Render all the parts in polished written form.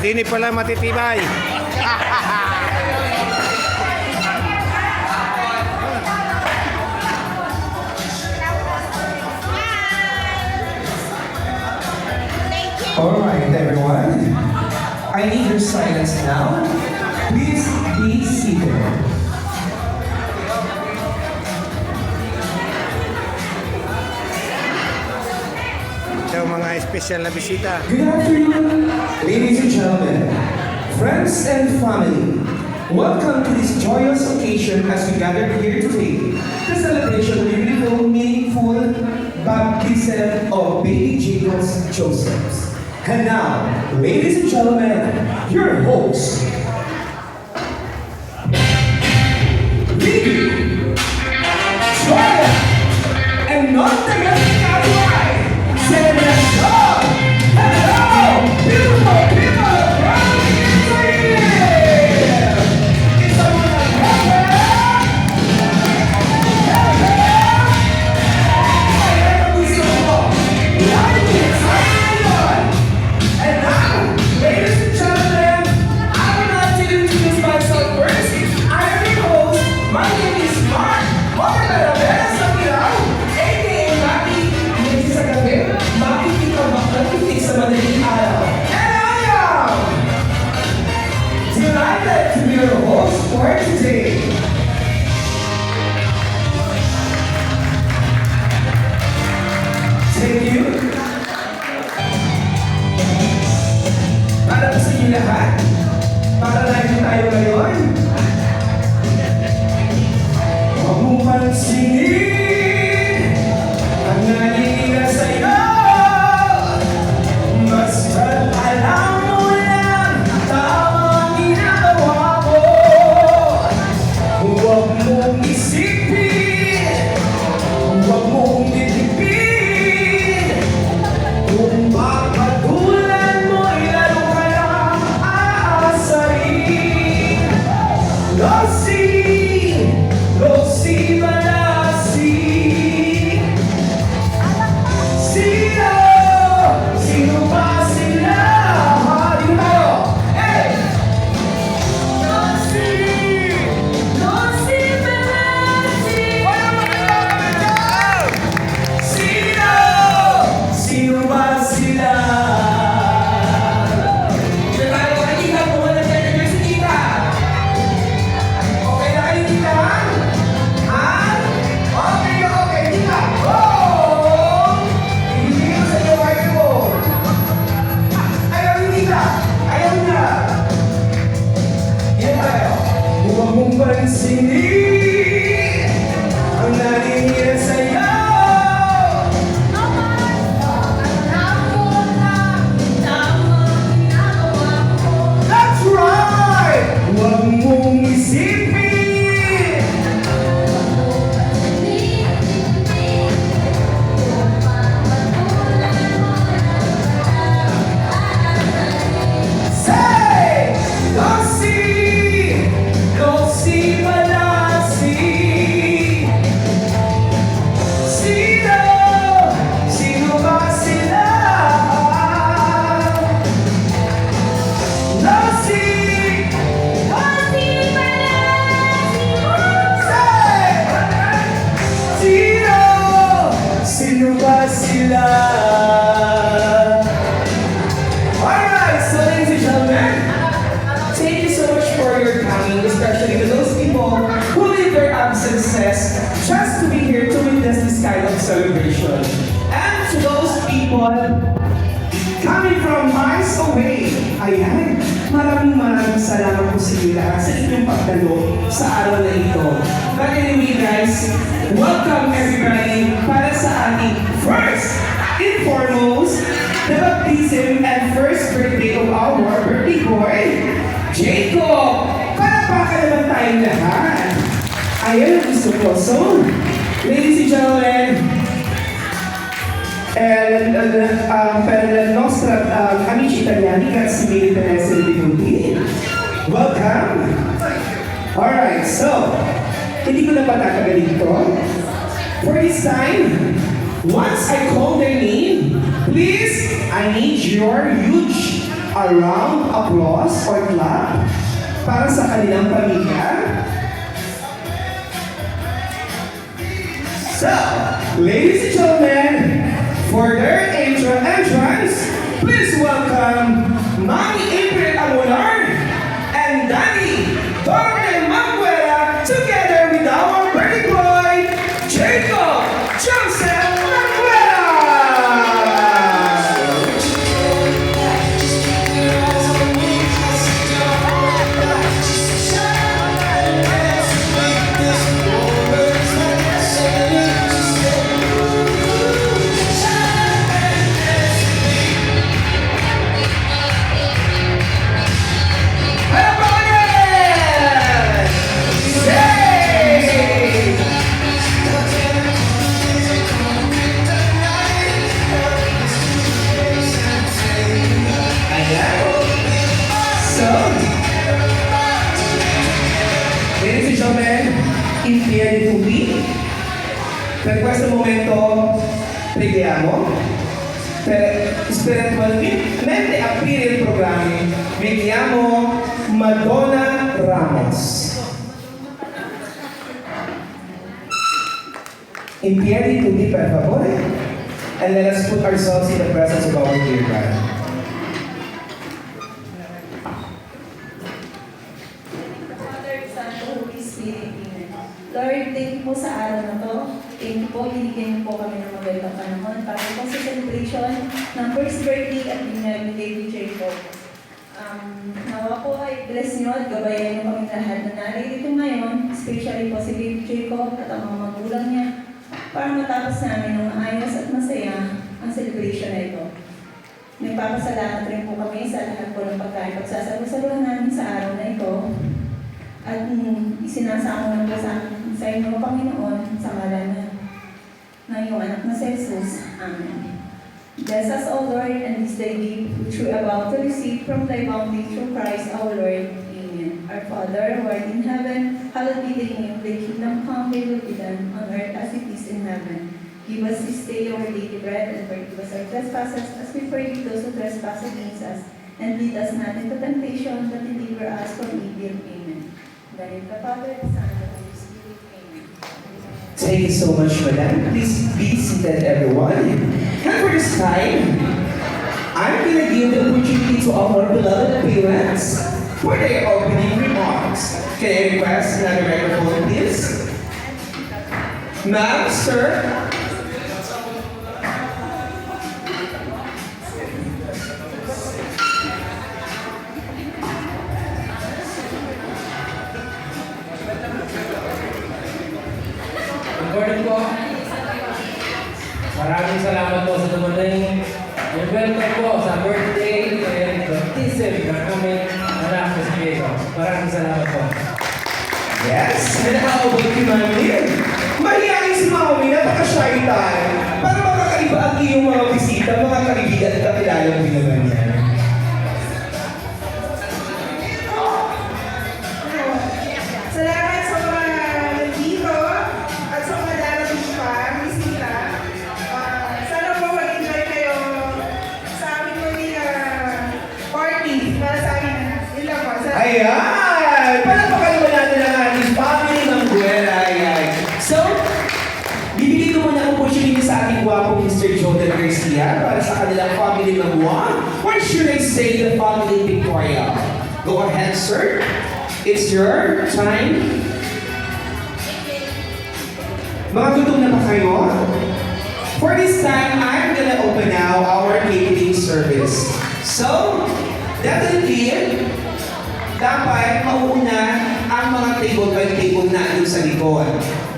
Hindi pala matitibay. Alright, everyone. I need your silence now. Please be seated. Ito mga espesyal na bisita. Good afternoon, ladies and gentlemen, friends and family. Welcome to this joyous occasion as we gather here today. The celebration of the beautiful, meaningful baptism of baby Jacob Josephs. And now, ladies and gentlemen, your host, Vicky, Joya, and not the Galilee, Senator. Hello, beautiful people around here. It's a and now, ladies and gentlemen, I would like to introduce myself first. I am your host. My name is Mark Morbera Sabiao, aka Maki, Maki sa gabi, Maki Tito Bakit sa madaling araw. And I am delighted to be your host for today. Thank you. Para po sa inyo lahat, para lagi tayo ngayon. Huwag mong pansinin ang nanginginig sa'yo. Basta't alam mo lang tama ang ginagawa mo. Huwag mong isipin, huwag mong titipin. Kung papatulan mo'y lalo ka lang aasarin. Losi, malasi. Sino ba sila? Dito tayo. Hey! Losi, malasi. Wala magandang! Sino ba sila? Dito tayo, kanina po wala tayo ng si Tita. Okay na kayo, Tita? Okay, Tita. Oh! Ibigay ko sa iyo, microphone. Ayaw ni Tita. Ayaw na. Yan tayo. Huwag mong pansinin ang nanginginig sa'yo. That's right! Huwag mong isipin. Say! Losi, malasi. Sino ba sila? Losi, sino ba sila? Alright, so ladies and gentlemen, thank you so much for your coming, especially to those people who leave their absences just to be here to witness this kind of celebration. And to those people coming from miles away, ayan, maraming salamat po sa inyo lahat sa inyong pagdalo sa araw na ito. But anyway guys, welcome everybody para sa ating first and foremost, the baptism and first birthday of our birthday boy, Jacob! Palapakan naman tayong lahat. Ayan ang gusto ko. So, ladies and gentlemen, per la nostra amici italiani, grazie mille per essere venuti. Welcome! Alright, so, hindi ko na patatagalin ito. For this time, once I call their name, please, I need your huge a round applause or clap para sa kanilang pamilya. So, ladies and gentlemen, for their entrance, please welcome Mami April Amolar and Danny Torre Manguera together with our birthday boy, Jacob Joseph Manguera! Ladies and gentlemen, invieri tutti per questo momento preghiamo per spiritualmente aprire il programma. Vi chiamo Madonna Ramos. In piedi tutti per favore, and let us put ourselves in the presence of our dear God. Lord, thank you po sa araw na to. Thank you po, binigyan niyo po kami ng magandang panahon para po sa celebration ng first birthday at binyag ni David Jacob. Nawa po ay bless niyo at gabayan niyo kami lahat na narito ngayon, especially po si David Jacob at ang mga magulang niya, para matapos namin ng maayos at masaya ang celebration na ito. Nagpapasalamat rin po kami sa lahat po ng pagkain pagsasalusaluhan namin sa araw na ito. At isinasamo lang po sa inyo, Panginoon, sa ngalan ng iyong anak na si Jesus. Amen. Bless us, O Lord, and this day gift which we are about to receive from thy bounty through Christ our Lord. Amen. Our Father, who art in heaven, hallowed be thy name. Thy kingdom come, thy will be done, on earth as it is in heaven. Give us this day our daily bread, and forgive us our trespasses, as we forgive those who trespass against us. And lead us not into temptation, but deliver us from evil. Amen. Dahil the Father, the Son, and the Holy Spirit. Amen. Thank you so much, Madam. Please be seated, everyone. And for this time, I'm gonna give the opportunity to our beloved parents for their opening remarks. Can I request another microphone, please? Ma'am, sir. Good morning po. Maraming salamat po sa dumating. And welcome po sa birthday and baptism ng aming anak na si Jacob. Maraming salamat po. Yes, and how about you, Mami? Mahihayin si Mami, napaka-shy tayo. Para makakaiba ang iyong mga bisita, mga kaibigan at kakilala mo naman yan. Salamat sa mga nandito at sa mga darating pa, bisita. Sana po mag-enjoy kayo sa aming muling party para sa amin. Yun lang po. Ayan! Palapakan naman natin ang ating family ng Buera. Ayan. So, bibigyan ko muna ang opportunity sa ating gwapong Mr. Jordan Garcia para sa kanilang family ng Or should I say the family Victoria? Go ahead, sir. It's your time. Mga gutom na ba kayo? For this time, I'm gonna open now our catering service. So, definitely, dapat mauuna ang mga table by table na doon sa likod.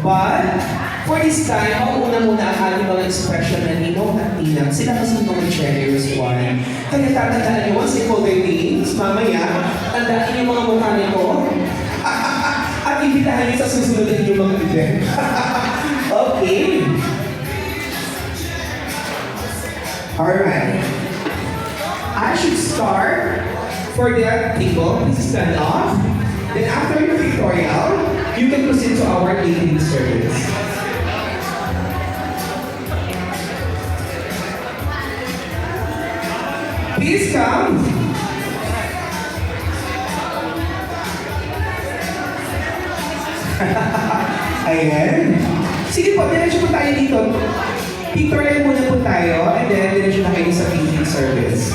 But, for this time, mauuna muna ang ating mga expression na Ninong at Ninang. Sila kasi mga generous one. Kaya tatandaan niyo, once they call their names, mamaya, tandaan niyo yung mga mukha nito. At imbitahan niyo sa susunod na inyong mga event. Okay. Alright. I should start for the table. Please stand off. Then after your pictorial, you can proceed to our catering service. Please come. Ayan. Sige po, diretso po tayo dito. Pictorial muna po tayo, and then diretso na kayo sa feeding service.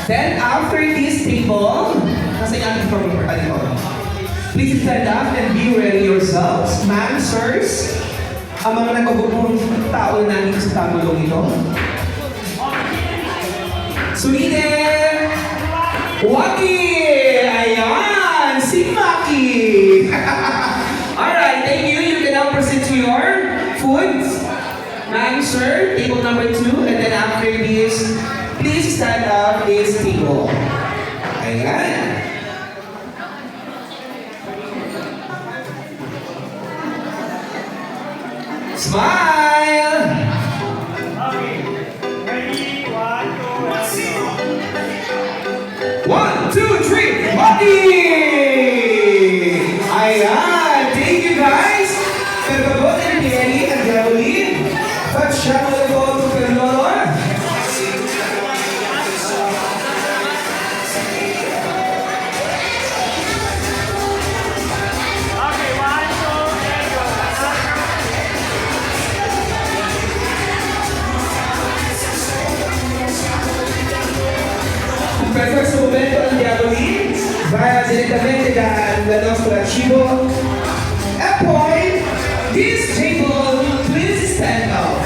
Then, after this table, nasa yung ating program dito. Please stand up and be ready yourselves. Ma'am, sirs, ang mga nagpagpupurong tao na dito sa tabulong ito. Sunide! Waki! Ayan! Si Maki! Alright, thank you. You can now proceed to your foods. Ma'am, sir, table number 2. And then after this, please stand up this table. Ayan. Smile! One, two, three, Lucky! Ayan! Thank you guys! Pagkabot ng Kelly at Gavin. Pag-siya mo po ito kalor. Per questo momento andiamo lì, vai direttamente dal nostro archivo e poi this table, please stand up.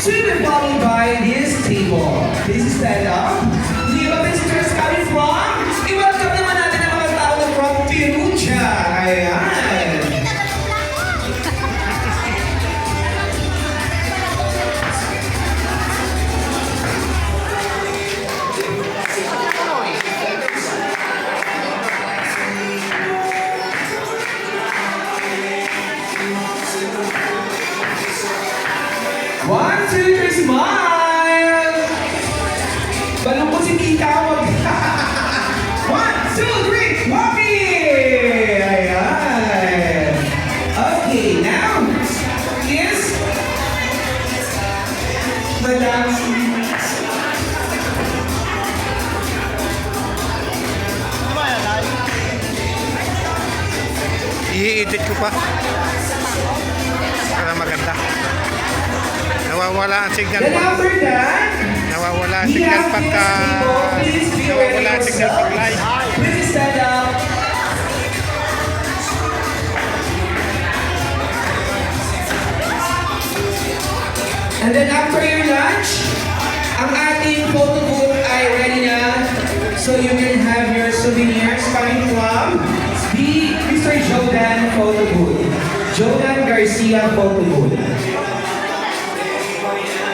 To be followed by this table, please stand up. Di ba visitors coming from? I-welcome naman natin ang mga tao na from Perugia. Ayan. One, two, three, smile! Balong po si Tita wag. One, two, three, Poppy! Ayan. Okay, now is Madam. I-edit ko pa. Para maganda. Nawawala ang signal Then pa. after that, Nawawala ang we signal have pagka... this table. Please be ready Nawawala ang signal yourself. pag live. Please stand up. And then after your lunch, ang ating photo booth ay ready na. So you can have your souvenirs coming from the Mr. Jodan photo booth. Jodan Garcia photo booth.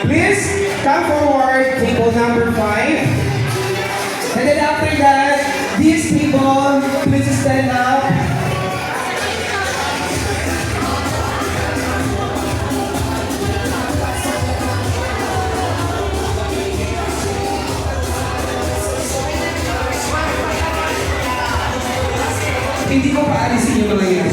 Please come forward, table number 5. And then after that, these people, please stand up. Hindi ko paalisin yung mga yan.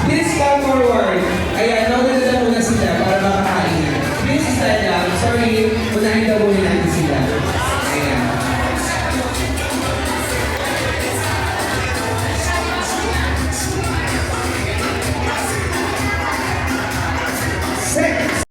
Please come forward. Ayan, nauna na muna sila para makakain na. Please stand up. Sorry, unahin daw muna natin sila. Ayan. Six.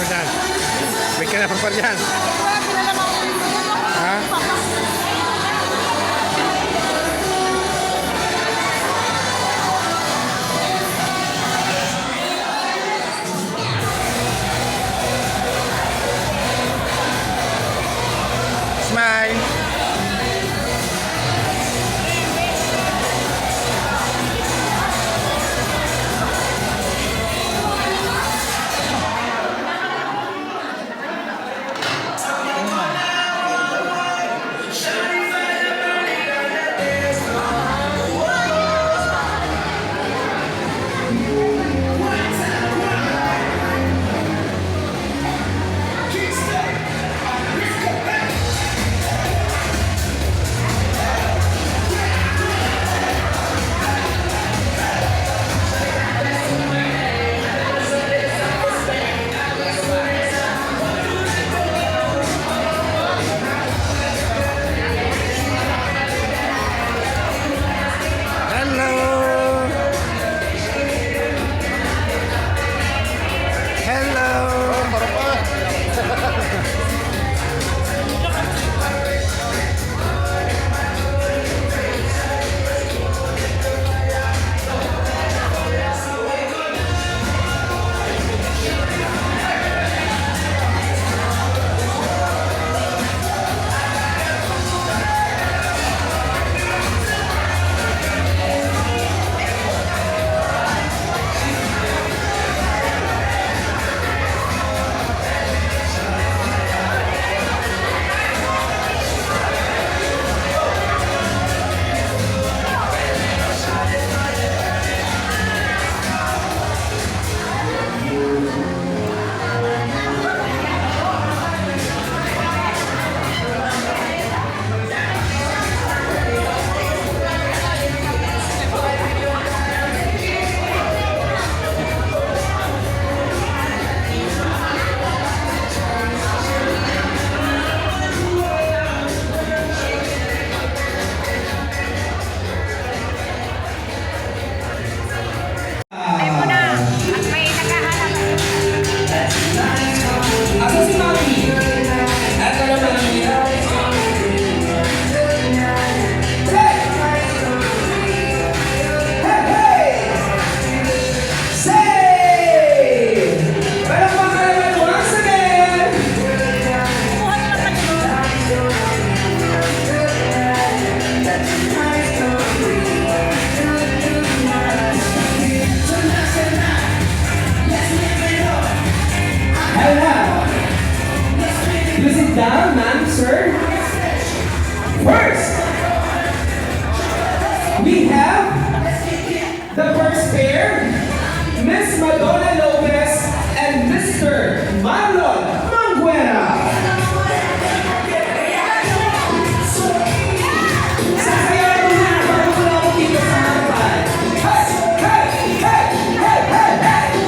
mo dyan. May kinapa pa dyan. Ha? Smile. Hello. Asa si Mami? Eto na Mami. Hey! Hey, hey! Say! Palakpakan naman once again! Hello! Please sit down, ma'am, sir. First, we have the first pair, Miss Madonna Lopez and Mr. Marlon Manguera. Sasayaw mo na para wala mo dito sa harapan. Hey! Hey! Hey! Hey! Hey! Hey!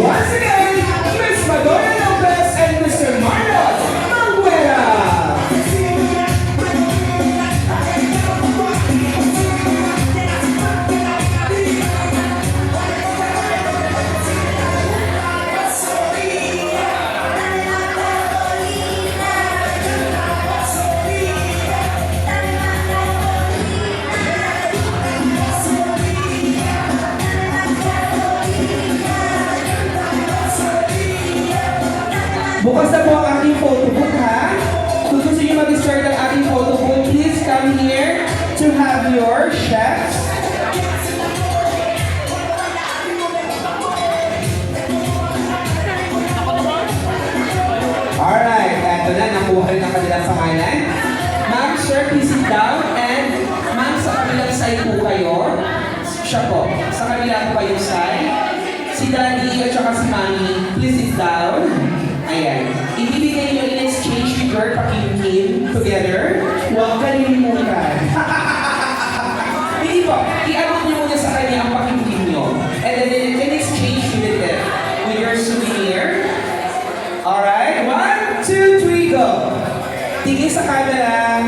Once again, Miss Madonna Lopez and Mr. Marlon Manguera. Bukas na po ang ating photo booth, ha? Kung gusto niyo mag-start ang ating photo booth, please come here to have your chefs. Alright, eto na, nakuha rin ang kanilang pangalan. Ma'am, sir, please sit down. And ma'am, sa kabilang side po kayo. Siya po, sa kabilang po kayong side. Si Daddy at saka si Mami, please sit down. Ayan. Ibibigay nyo in exchange with your pakingkin together. Huwag galing muna. Hindi po. I-abot nyo muna sa kanya ang pakingkin nyo. And then in exchange with it, with your souvenir, Tingin sa camera.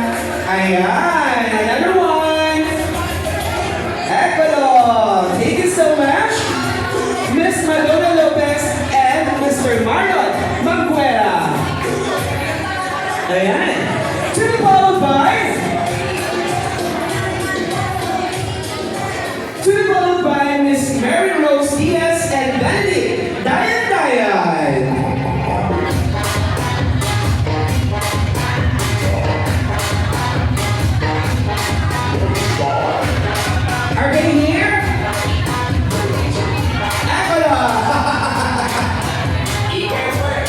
Ayan. Another one. Ecuador. Thank you so much. Miss Madonna Lopez and Mr. Marion Manguera. Ayan. To be followed by Miss Mary Rose Diaz and Dandy Dayan. Are they here?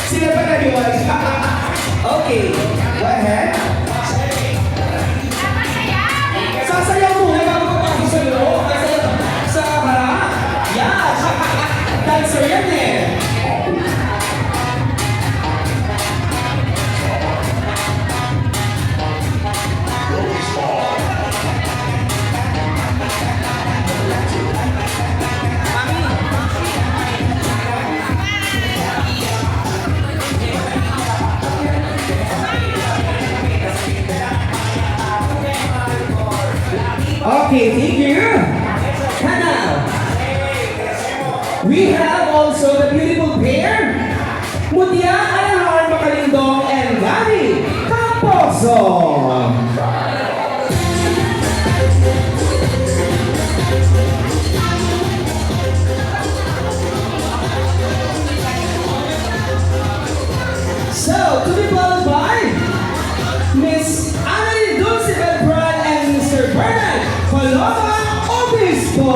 Sila pa naniwag. Okay, go ahead. Sasayaw muna bago papasok sa loob. Sa harap. Yeah. Dancer yan eh. Okay, thank you. Hannah. We have also the beautiful pair, Mutia Alahan Makalindong and Gary Camposo. So, to be followed by Miss Annalyn Dulce Beltran and Mr. Bernard Paloma Obispo.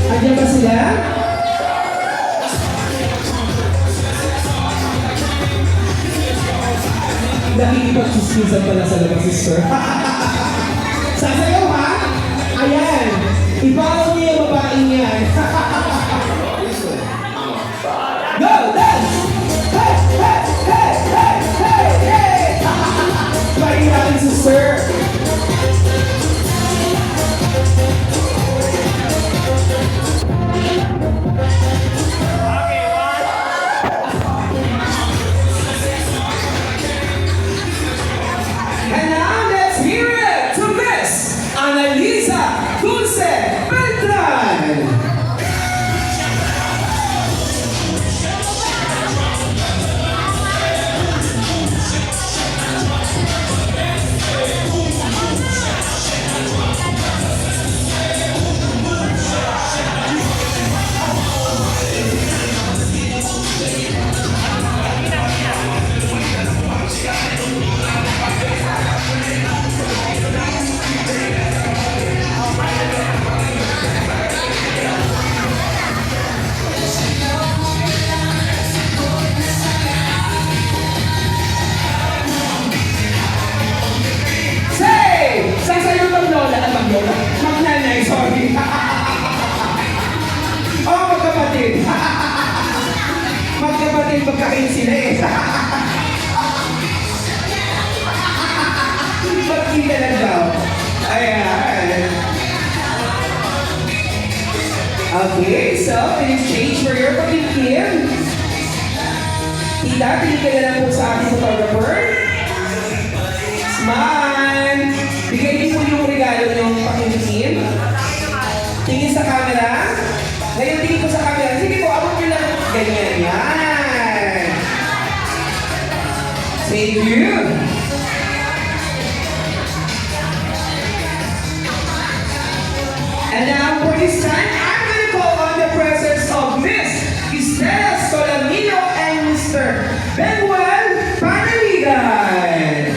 Andiyan ba sila? Nakikipag-chismisan pala sa labas si Sir. Sasayaw ha? Ayan. I-follow niyo yung babaeng yan. Go! Dance! Hey! Hey! Hey! Hey! Hey! Hey! Parin natin si Sir. And now let's hear it to Miss Annalisa Dulce Beltran. Say! Sasayaw mag-lola at mag-lola? Mag-nanay, sorry. Oh, magkapatid. Magkapatid, magkakain sila eh. Magkita lang daw. Ayan. Okay, so in exchange for your pagkikim, tita, tingin ka na lang po sa ating photographer. Smile! Bigay niyo po yung regalo niyong pakikikim. Tingin sa camera. Ngayon tingin ko sa camera. Sige po, abot niyo lang. Ganyan. Yan. Thank you. And now for this time, I'm gonna call on the presence of Miss Estela Solamino and Mr. Benuel Panaligan.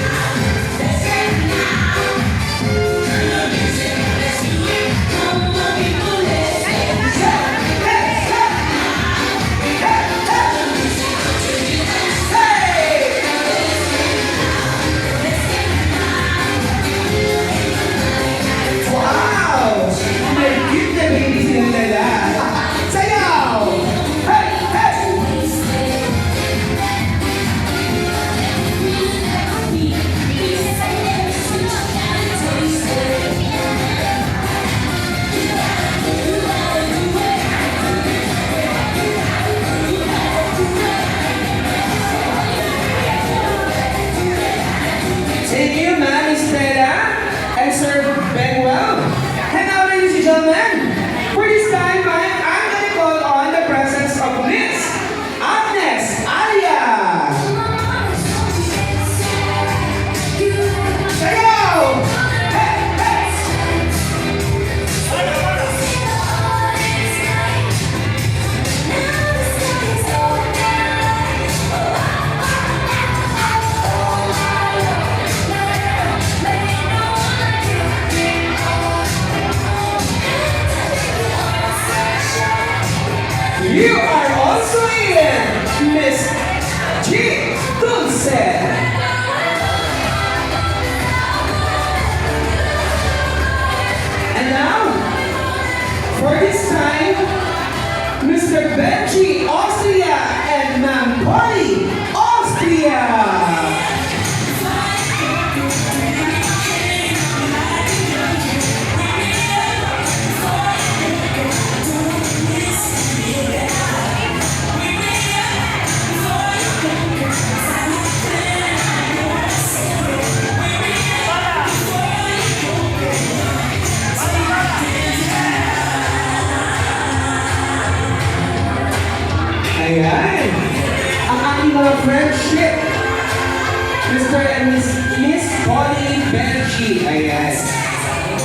G. Ayan.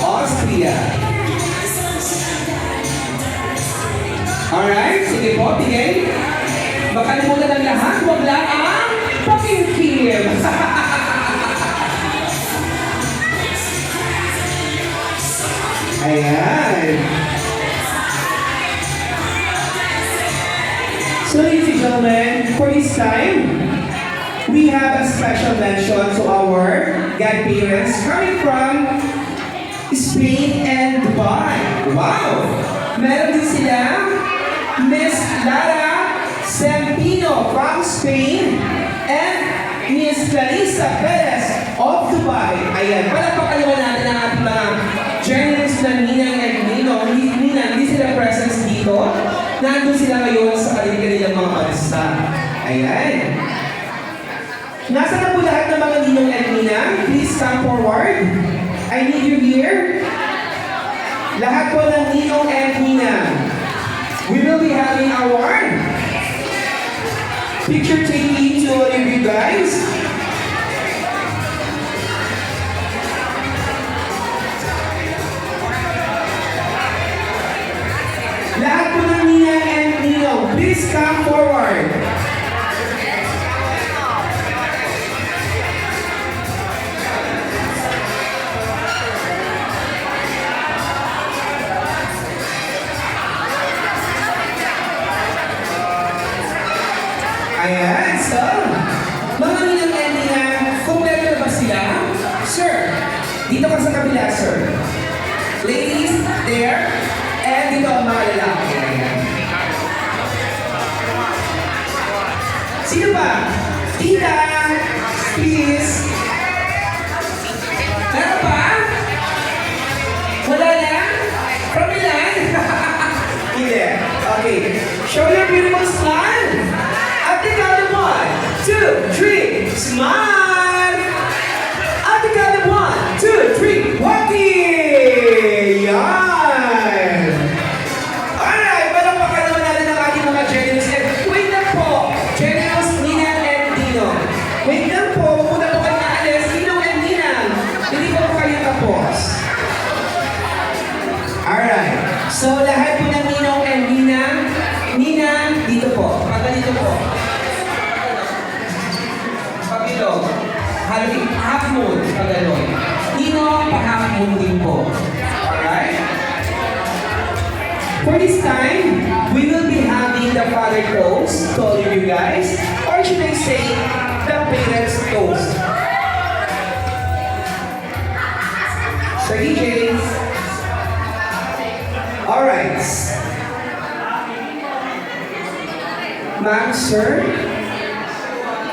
Austria. Alright, sige po, tigay. Makalimutan ng lahat, huwag lang ang pakingkim. Ayan. So ladies and gentlemen, for this time, we have a special mention to our godparents coming from Spain and Dubai. Wow! Meron din sila Miss Lara Sempino from Spain and Miss Clarissa Perez of Dubai. Ayan, palagpakan naman natin ang ating mga journalists na Ninang and Nino. Hindi sila presence dito. Nandun sila ngayon sa kanilang mga bansa. Ayan. Nasa na po lahat ng mga Ninong and Ninang? Please come forward. I need you here. Lahat po ng Ninong and Ninang. We will be having our picture taking to all of you guys. Lahat po ng Ninang and Ninong, please come forward. Ayan, so, mga Ninang and Ninang, kumpleto na ba sila? Sir, dito ka sa kabila, sir. Ladies, there. And dito ang mga lalaki. Ayan. Sino ba? Tita, please. Meron ba? Wala lang? From Milan? Hindi. Okay. Show your beautiful smile. At the count of 1, 2, 3. Smile. At the count of 1, 2, 3. Walking. Yan. Alright, palakpakan naman natin ang ating mga journalists. Wait lang po. Journalists, Ninang and Ninong. Wait lang po. Muna po kayo naalis. Ninong and Ninang. Hindi po kayo tapos. Alright. So, lahat po ng Ninong and Ninang. Ninang, dito po. Pagalito po. Pagilo. Half moon. Pagalo. Ninong, pa-half moon din po. Alright? For this time, we will be having the father toast to all of you guys. Or should I say, the parents toast. Sir DJ. Alright. Ma'am, sir,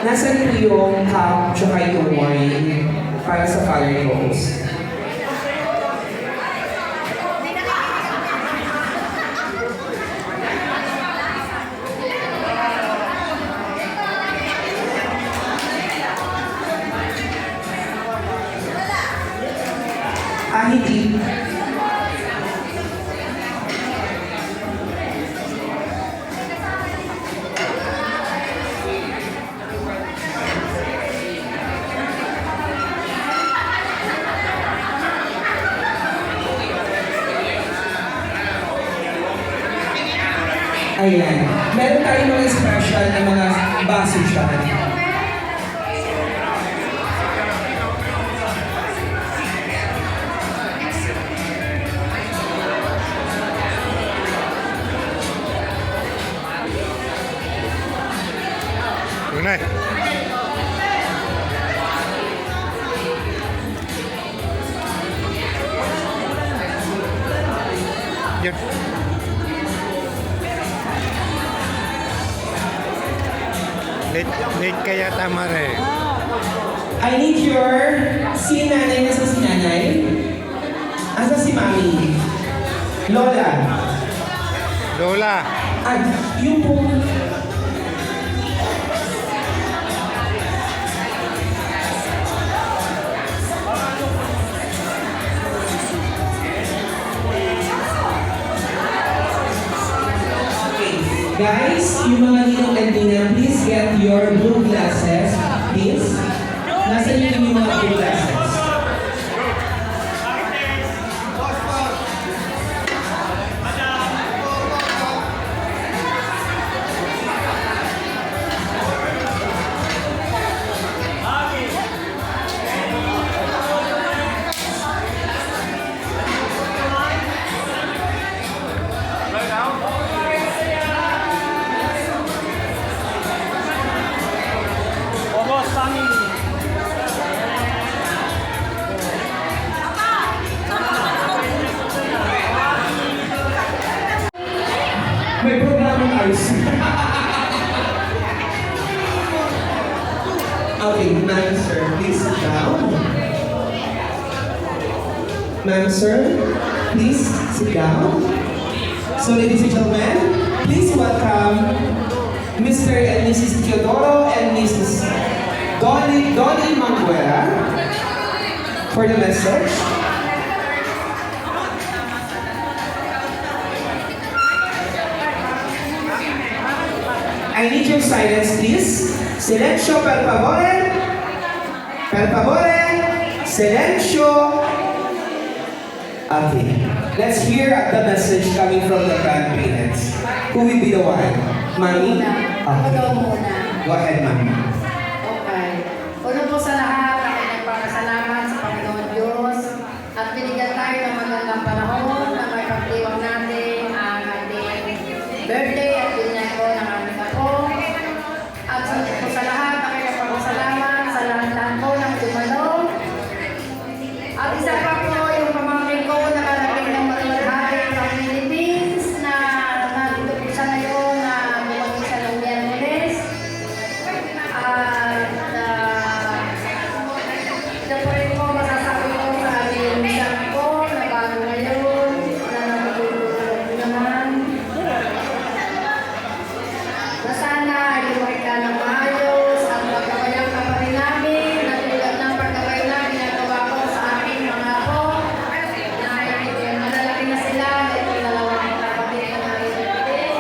nasaan po yung cup tsaka yung wine para sa father toast? Hindi. Ayan. Meron tayong mga special na mga baso dyan. Tunay. Yun. Late kaya tama rin. I need your... Si nanay, nasa si nanay? Asa si mami? Lola. Lola. At yung po... Guys, yung mga ninong and ninang, please get your blue glasses, please. Nasaan yung mga blue glasses? ayos. Okay, ma'am, sir, please sit down. Ma'am, sir, please sit down. So, ladies and gentlemen, please welcome Mr. and Mrs. Teodoro and Mrs. Donnie Manguera for the message. I need your silence, please. Silencio, per favore. Per favore. Silencio. Okay. Let's hear the message coming from the grandparents. Who will be the one? Mami? Ako daw muna. Go ahead, Mami. Okay. Una po sa lahat, ako nagpapasalamat sa Panginoon Diyos at binigyan tayo ng magandang panahon na may pagdiwang natin ang ating birthday at binyay ko ng aming ako. At sa lahat, ako nagpapasalamat sa lahat po ng dumalo. At isa pa po yung pamangkin ko nakarating ng malalahari ng Philippines na nandito po siya ngayon na bumalik siya ng Miyerkules. At ito po rin po masasabi ko sa aming isang ko na bago ngayon na natutulog naman. Na sana ay lumaki ka ng maayos at magkabayang ka pa rin namin na tulad ng pagkabay na ginagawa ko sa aking mga apo na malalaki na sila at yung dalawang kapatid na natin.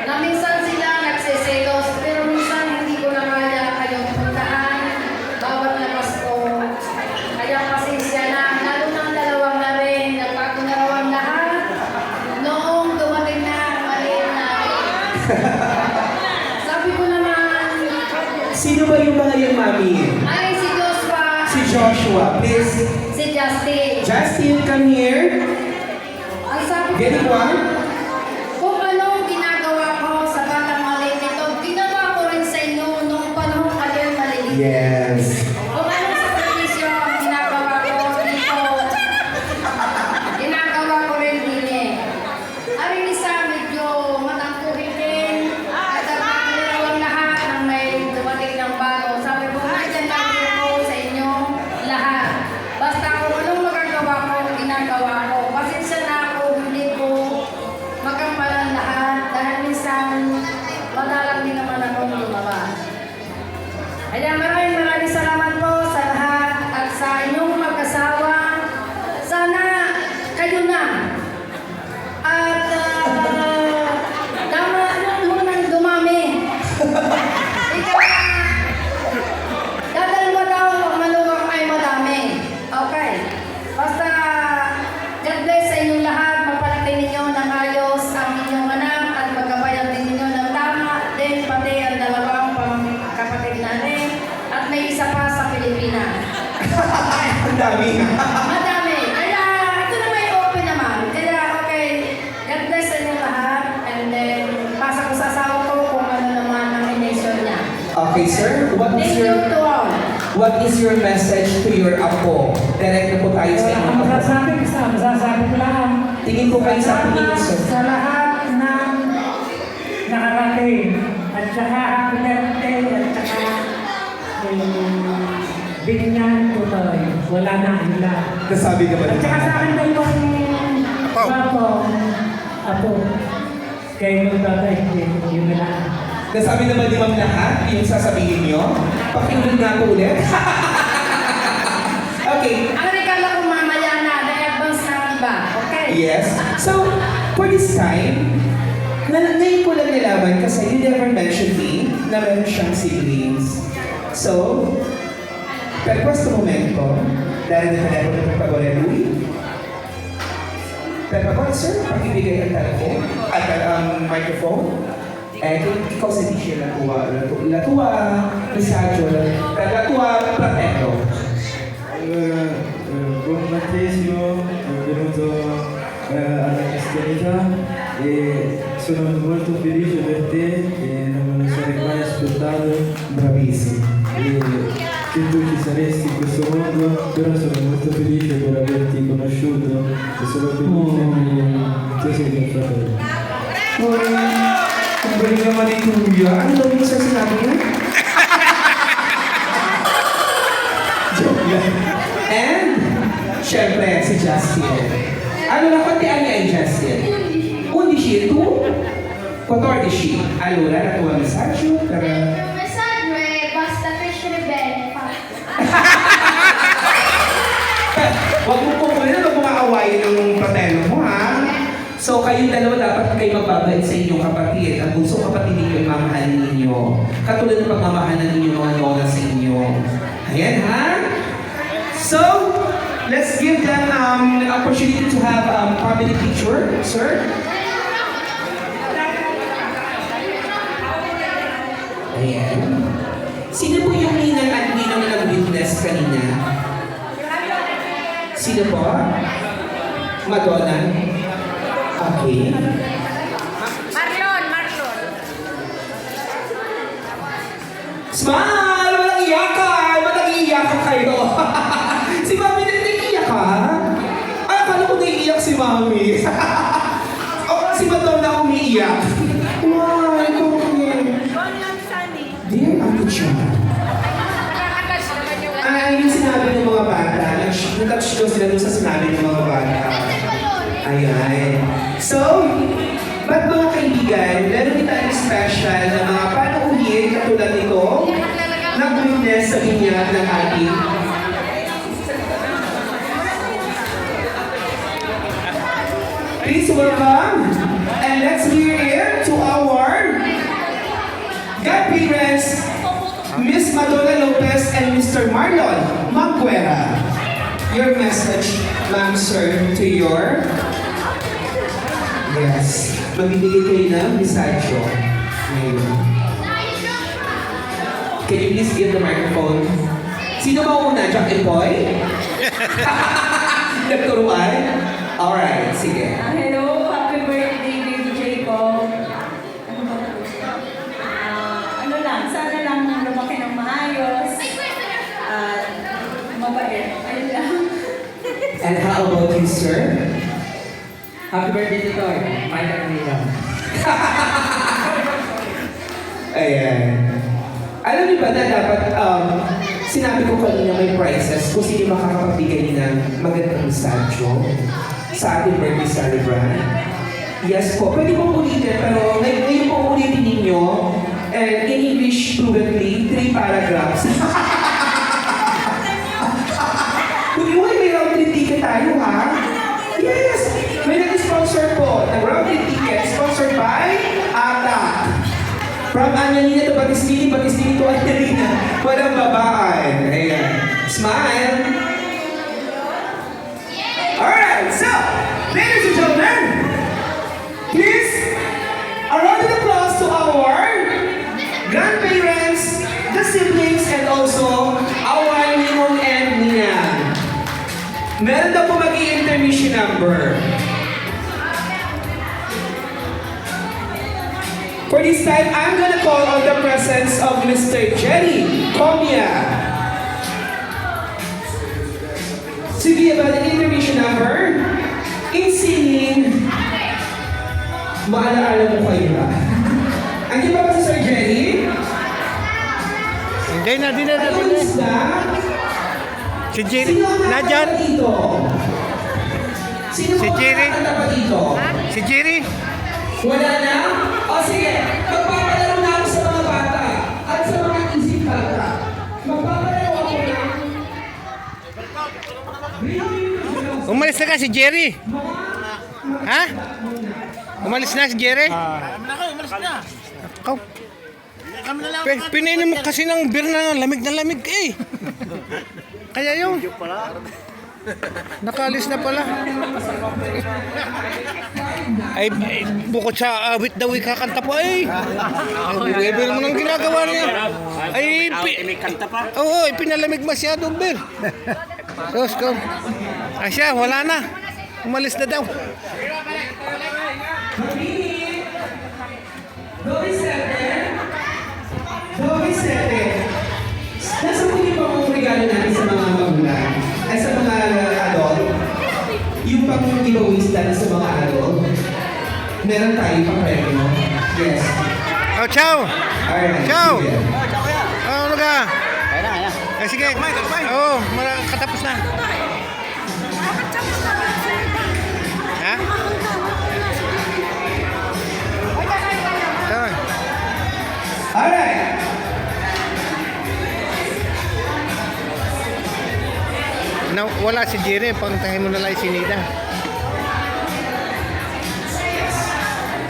Na minsan sila nagsiselos pero minsan hindi ko na kaya kayong puntaan bawat labas ko. Kaya pasensya na, lalo na ang dalawang na rin, nagbago na raw ang lahat noong dumating na ang maliit na sabi ko naman, Sino ba yung mga yung Mami? ay si Joshua, Si Joshua. Please. si Justin. Justin, come here. Ang sabi ko Get one. kung anong ginagawa ko sa batang maliit nito, ginawa ko rin sa inyo noong panahon kayo maliit. Yes. Kung anong sakripisyo ang ginagawa ko dito, ginagawa ko rin din eh. Aring isa medyo matangkuhin din at nagkakaliw ang lahat ng may dumating ng bago. Sabi ko, nandiyan lang ako sa inyo lahat. Basta kung anong magagawa ko, ginagawa ko. Pasensya na ako, hindi ko magkampalan lahat dahil minsan madalang din naman akong lumabas. Kaya maraming salamat po sa lahat at sa inyong mag-asawa. Sana kayo na. At tama munang dumami. Ikaw na. Dadalwa daw ang maluwang ay madami. Okay. Basta God bless sa inyong lahat. Mapalaki ninyo ng ayos ang inyong anak at magkabayan din ninyo ng tama. Then pati ang dalawang kapatid na rin. At may isa pa sa Pilipinas. Ang dami. Madami. Kaya ito na may open naman. Kaya okay, God bless sa inyong lahat. And then, pasa ko sa asawa ko kung ano naman ang intention niya. Okay, sir. Thank you to all. What is your message to your apo? Direct na po tayo sa inyong apo. Masasabi ko lang, Tingin po kayo sa tingin, sir. sa lahat ng nakarating, at saka happy birthday, at saka binyan tuloy, wala na hila. Nasabi ka ba? At saka sa akin dalawang apo, kay Magdata, yun na lang. Nasabi naman ni Ma'am lahat yung sasabihin nyo? Pakinggan nga po ulit. Okay. Ang regalo ko mamaya na, na-advance na iba. Okay? Yes. So, for this time, ngayon ko lang nalaman kasi you never mentioned me na meron siyang siblings. So, per questo momento, dahil na telepono per favore lui, per favore sir, pakibigay ang telephone at ang microphone. Che cosa dice la tua messaggio, la tua fratello? Buon battesimo, benvenuto alla cristianità e sono molto felice per te e non me lo sarei mai aspettato. Bravissimo. E che tu ci saresti in questo mondo, però sono molto felice per averti conosciuto e sono felice che tu sei mio fratello. Ang galing naman ni Kuya. Ano daw yung sir sinabi niya? Joke lang. And, syempre, si Justin. Ano na kontian niya ay Justin? Undici tu? 14. Allora, la tua messaggio per... Il messaggio è basta crescere bene, Huwag mo pupunin, huwag mo maawayin yung patelo mo, ha? So, kayong dalawa dapat kayo magbabait sa inyong kapatid. Ang bunso kapatid ninyo ay mamahalin ninyo. Katulad ng pagmamahalan ninyo mga lola sa inyo. Ayan, ha? So, let's give them an opportunity to have family picture, sir. Ayan. Sino po yung ninang at ninang na nag-witness kanina? Sino po? Madonna? Okay. Marlon. Smile! Walang iyakan! Walang iyakan kayo! Si Mami naiiyak ka? Ay, akala ko naiiyak si Mami. O, si Madonna umiiyak. Why? Dear Ate Chua. Ay, yung sinabi ng mga bata. Nag-touch daw sila dun sa sinabi ng mga bata. Ayan. So, ba't mga kaibigan, meron din tayong special na mga panuulit katulad nito, nag-witness sa binyag ng ating please welcome and let's hear it to our godparents, Miss Madonna Lopez and Mr. Marlon Manguera. Your message, ma'am, sir, to your... Yes. Magbibigay kayo ng mensahyo. Ngayon. Can you please give the microphone? Sino mauna? Jack and Boy? Nagturuan? Alright, sige. Hello, happy birthday, baby Jacob. Ano lang, sana lang lumaki ng maayos. At mabait. Ayun lang. And how about you, sir? Happy birthday to Toy. Michael Nino. Ayan. Alam niyo ba na dapat, sinabi ko kanina may prizes kung sino makakapagbigay ng magandang mensahyo sa ating birthday celebrant. Yes po, pwede pong ulitin, pero ngayon pong ulitin ninyo, and in English fluently, 3 paragraphs. Uy, may round 3 ticket tayo, ha? Yes! May nag-sponsor po ng round 3 ticket, sponsored by ATA. From Angelina to Batistini to Angelina. Walang babaan. Ayan. Smile. Alright, so, ladies and gentlemen, please, a round of applause to our grandparents, the siblings, and also our Ninong and Ninang. Meron na po mag-i-intermission number. For this time, I'm gonna call on the presence of Mr. Jerry Comia. To be about the intermission number, in singing, maalaala mo kayo ba? Andiyan ba si Sir Jerry? Hindi na. Ayos na? Si Jerry, Sino ang nadyan. nakakanta dito? Sino Si ang Jerry. nakakanta pa dito? Si Jerry. Wala na? O sige, magpapalaro na ako sa mga bata at sa mga isip bata. Magpapalaro ako ng... Umalis na ka si Jerry. Ha? Umalis na si Jerry? Umalis na. Ikaw. Pinainom mo kasi ng beer na lamig eh. Kaya yun. Nakalis na pala. Ay, bukod sa awit daw kakanta po ay. Level mo nang ginagawa niya. Ay, May kanta pa. oo, pinalamig masyado beer. Sos, kom. Ay siya, wala na. Umalis na daw. Dobi sete. Nasa po yung pang regalo natin sa mga magulang? Ay sa mga adult? Yung pang giveaways natin sa mga adult? meron tayo pang premyo. Yes. Oh, ciao! Alright. Ciao! sige. Oh, ano ka? Kaya na, kaya. Eh, sige. Oo, katapos na. Ha? Ito. Alright. Wala si Jerry, pantahin mo na lang si Nida.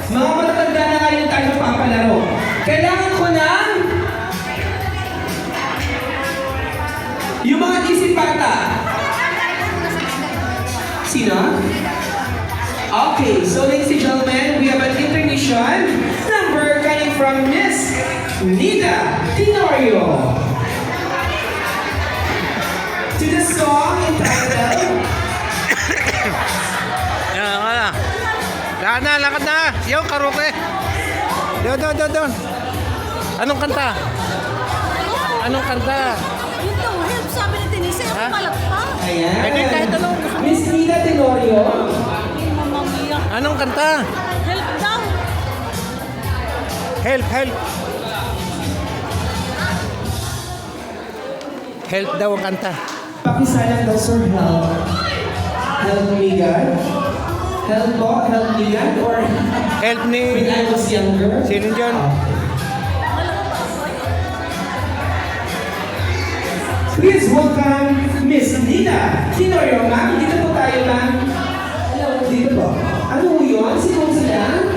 Mga matatanda na ngayon tayo papalaro. Kailangan ko ng yung mga isip bata. Sino? Okay, so ladies and gentlemen, we have an intermission number coming from Miss Nida Tenorio. To the song entitled Yan, lakad na. Yo, karaoke. Doon. Anong kanta? Anong kanta? Yun daw, help sabi ni Denise, Ha? ako palagpa. Ayan. Eh, kahit anong Miss Nida Tenorio. Mamamia. Anong kanta? Help daw. Help. Help daw ang kanta. Pakisalang daw, sir, help. Help me, God. Help po? Help me, God? Or Help when ni... I was younger? Sino dyan? Please welcome Miss Nida Tenorio, ma'am. Dito po tayo, ma'am. Hello. Dito po. Ano po yun? Si Kung sila?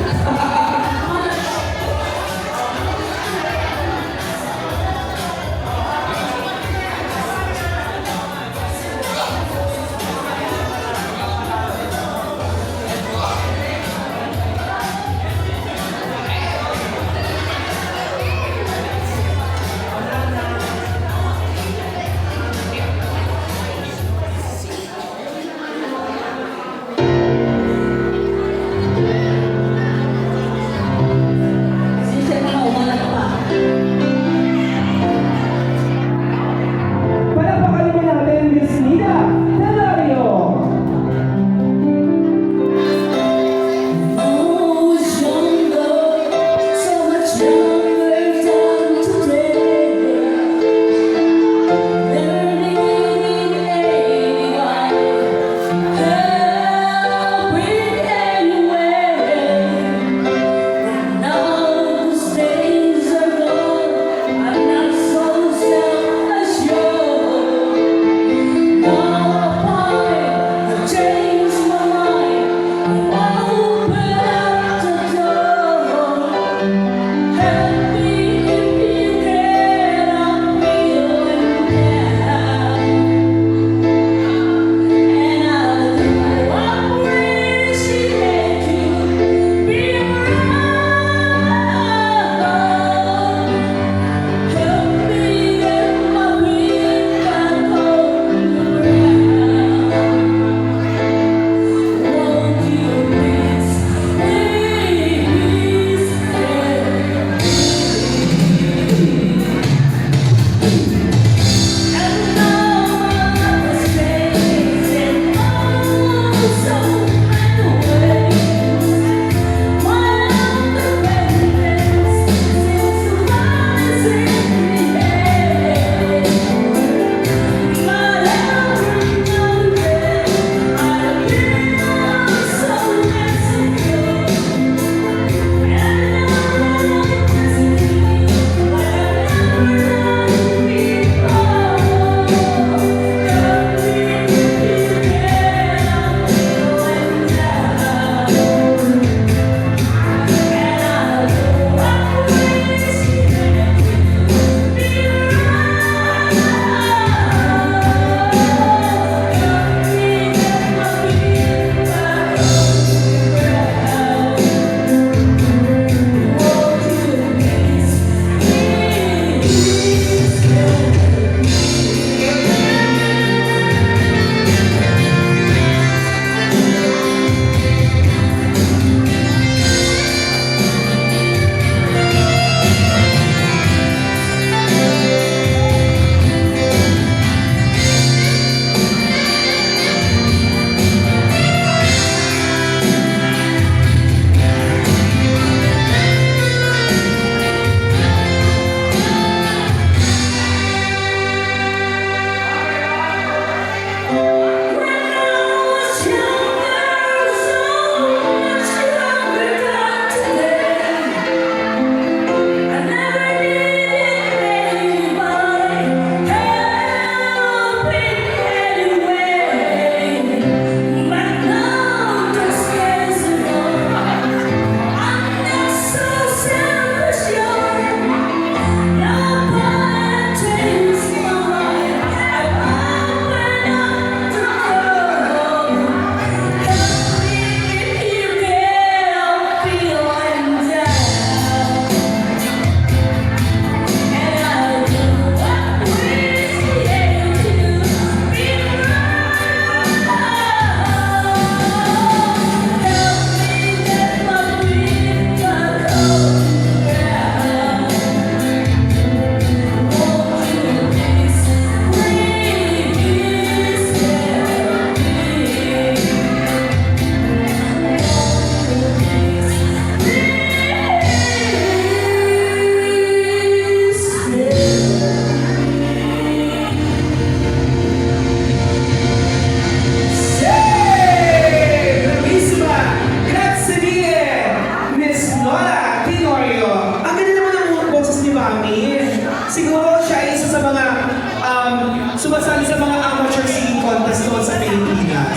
sumasali sa mga amateur singing contest doon sa Pilipinas.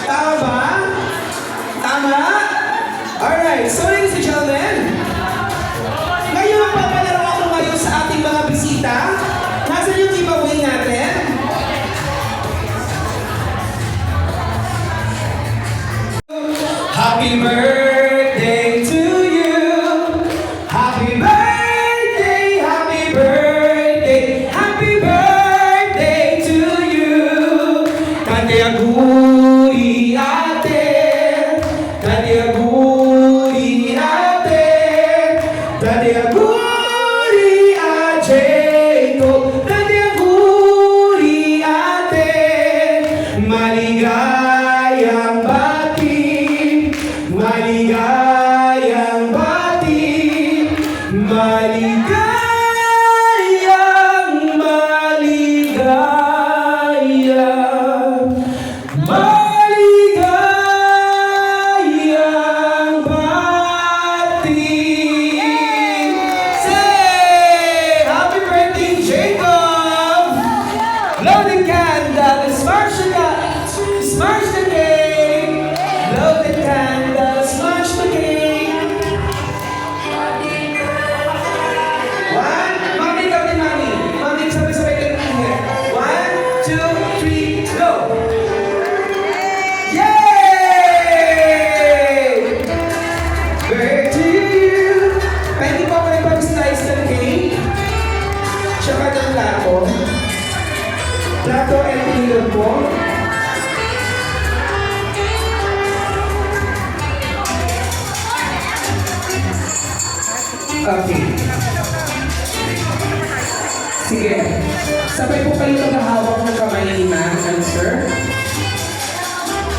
Tama ba? Tama? Alright, so ladies and gentlemen, ngayon papalaro ako ngayon sa ating mga bisita. Nasaan yung giveaway natin? Happy birthday to you. Happy birthday, happy birthday, happy birthday to you. Kante aguri ate, kante aguri ate, kante aguri ate, kante aguri ate. Maligayang bati, maligayang bati, maligayang, maligayang, maligayang bati. Say, happy birthday, Jacob! Blow the candle, smash the cake. Blow the candle, smash the cake. One, mami, kami, mami. Mami, sabay-sabay kayo ingay. 1, 2, 3, go! Yay! Birthday to you. Pwede po kayo pag-slice ng cake. Tsaka ng plato. Plato and tinidor po. Okay. Sige. Sabay po kayo naghahawak ng kamay ni ma'am and sir.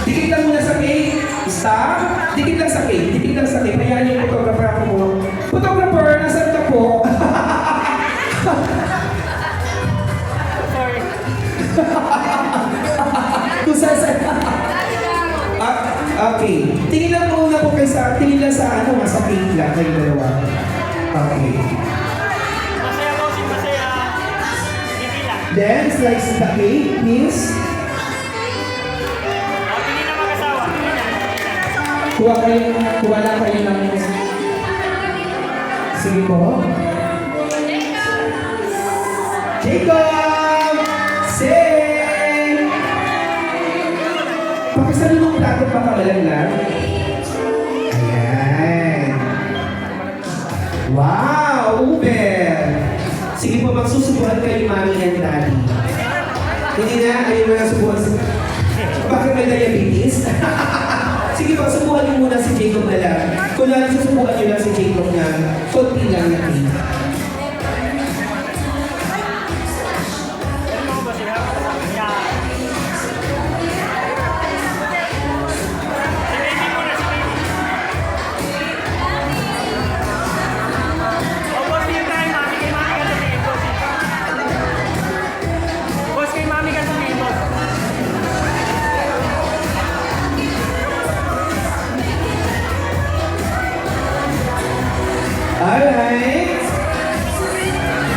Dikit lang muna sa cake. Stop. Dikit lang sa cake. Dikit lang sa cake. Hayaan yung photographer ako mo. Photographer, nasan ka po? Okay. Tingin lang muna po kayo sa, tingin lang sa ano, sa cake lang kayo dalawa. Okay. Masaya po si Masaya. Hindi lang. Then, slice the cake, please. Hindi na mag-asawa. Kuha lang kayo ng... Sige po. Jacob! Say! Pakisalo ng plato pa kawalan lang. Ayan. Wow! Uber! Sige po, magsusubuhan kayo mami and daddy. Hindi na, ayaw mo na subuhan sa... Bakit may diabetes? Sige po, subuhan niyo muna si Jacob na lang. Kung lang susubuhan niyo lang si Jacob na konti lang na cake. Alright.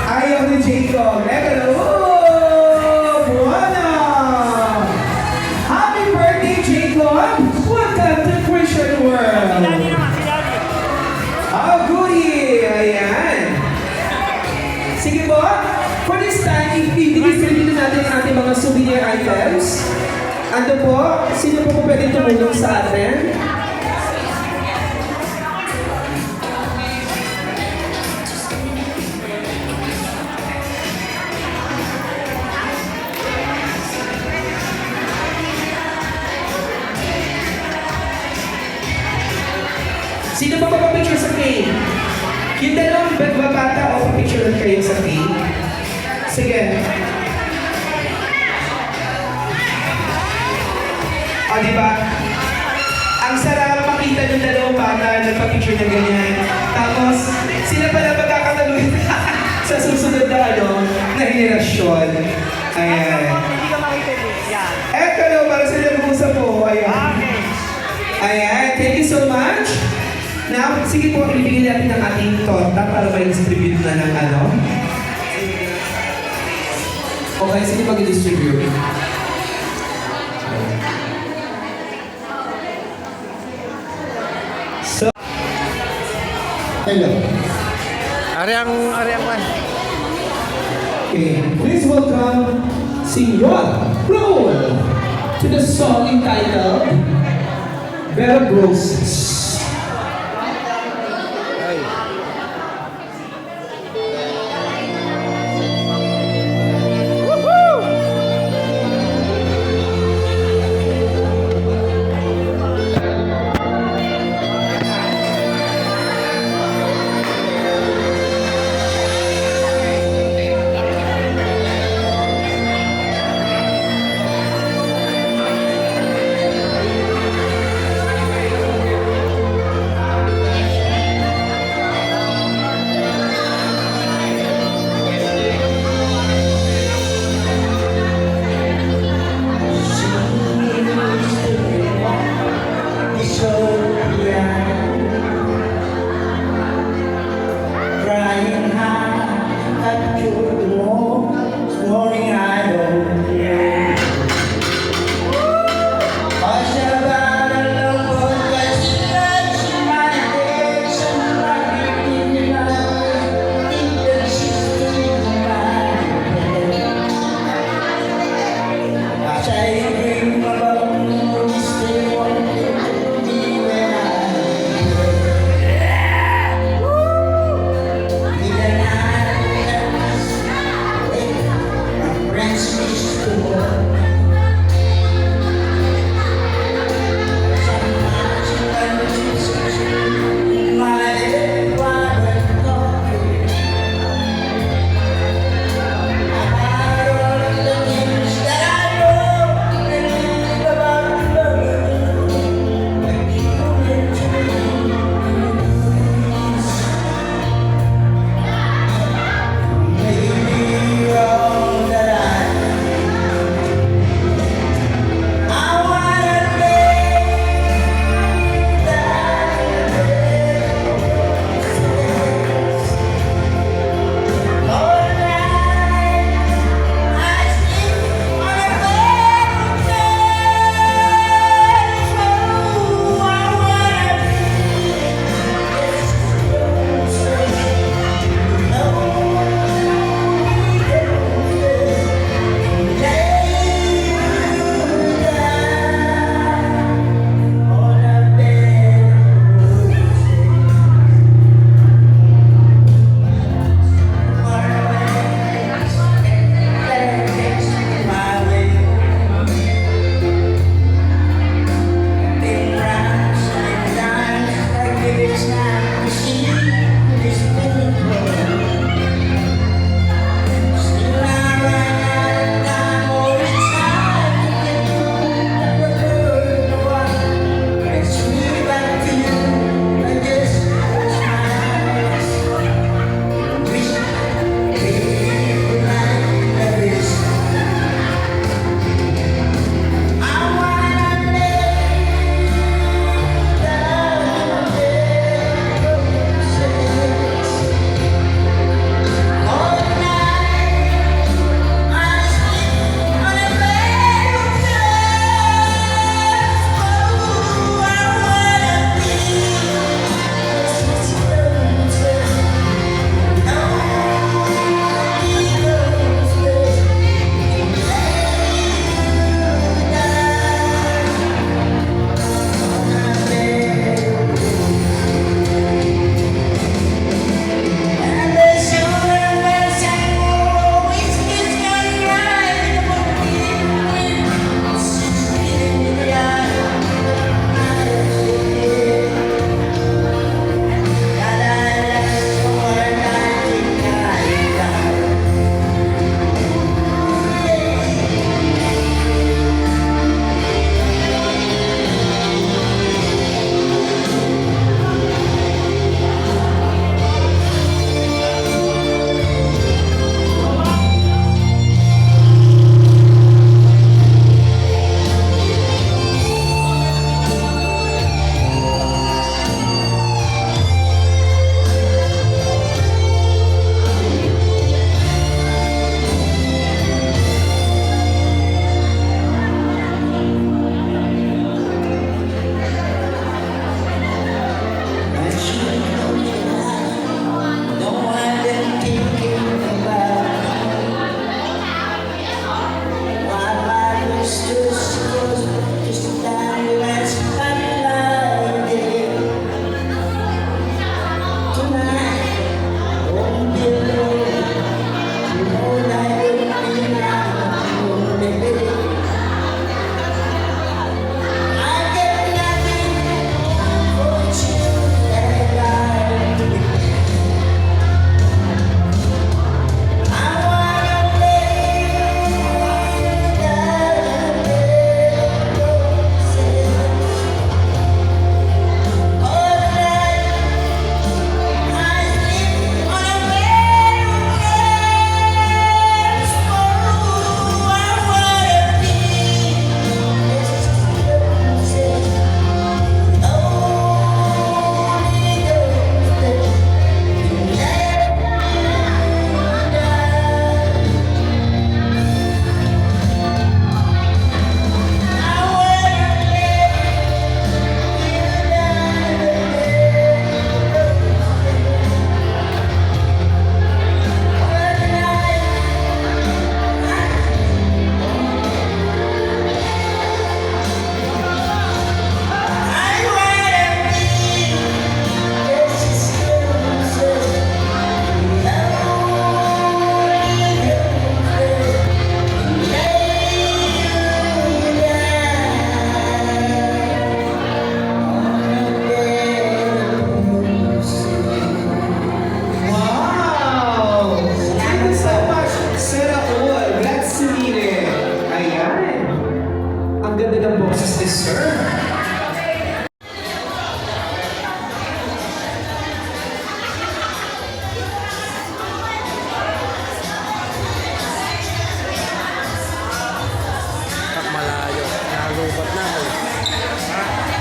Ayaw ni Jacob. Hello. Buwana. Happy birthday, Jacob. Welcome to Christian World. Oh, goodie. Ayan. Sige po. For this time, i-distribute natin ang ating mga souvenir items. Ano po? Sino po pwede tumulong sa atin? Sino pa papapicture sa cake? Yung dalawang bata o papicture kayo sa cake? Sige. O, diba? Ang sarap makita ng dalawang bata na nagpapicture na ganyan. Tapos, sila pala magkakataluin sa susunod na na henerasyon. Ayan. Hindi ka makita yan. Eto no, para sa nag-uusap po. Ayan. Ayan, thank you so much. Now, sige po, ibigay natin ang ating torta para ma-distribute na ng ano. O, Okay, sige mag-distribute. So, hello. Ariang man. Okay, please welcome Senor Raul to the song entitled Bed of Roses. Ay.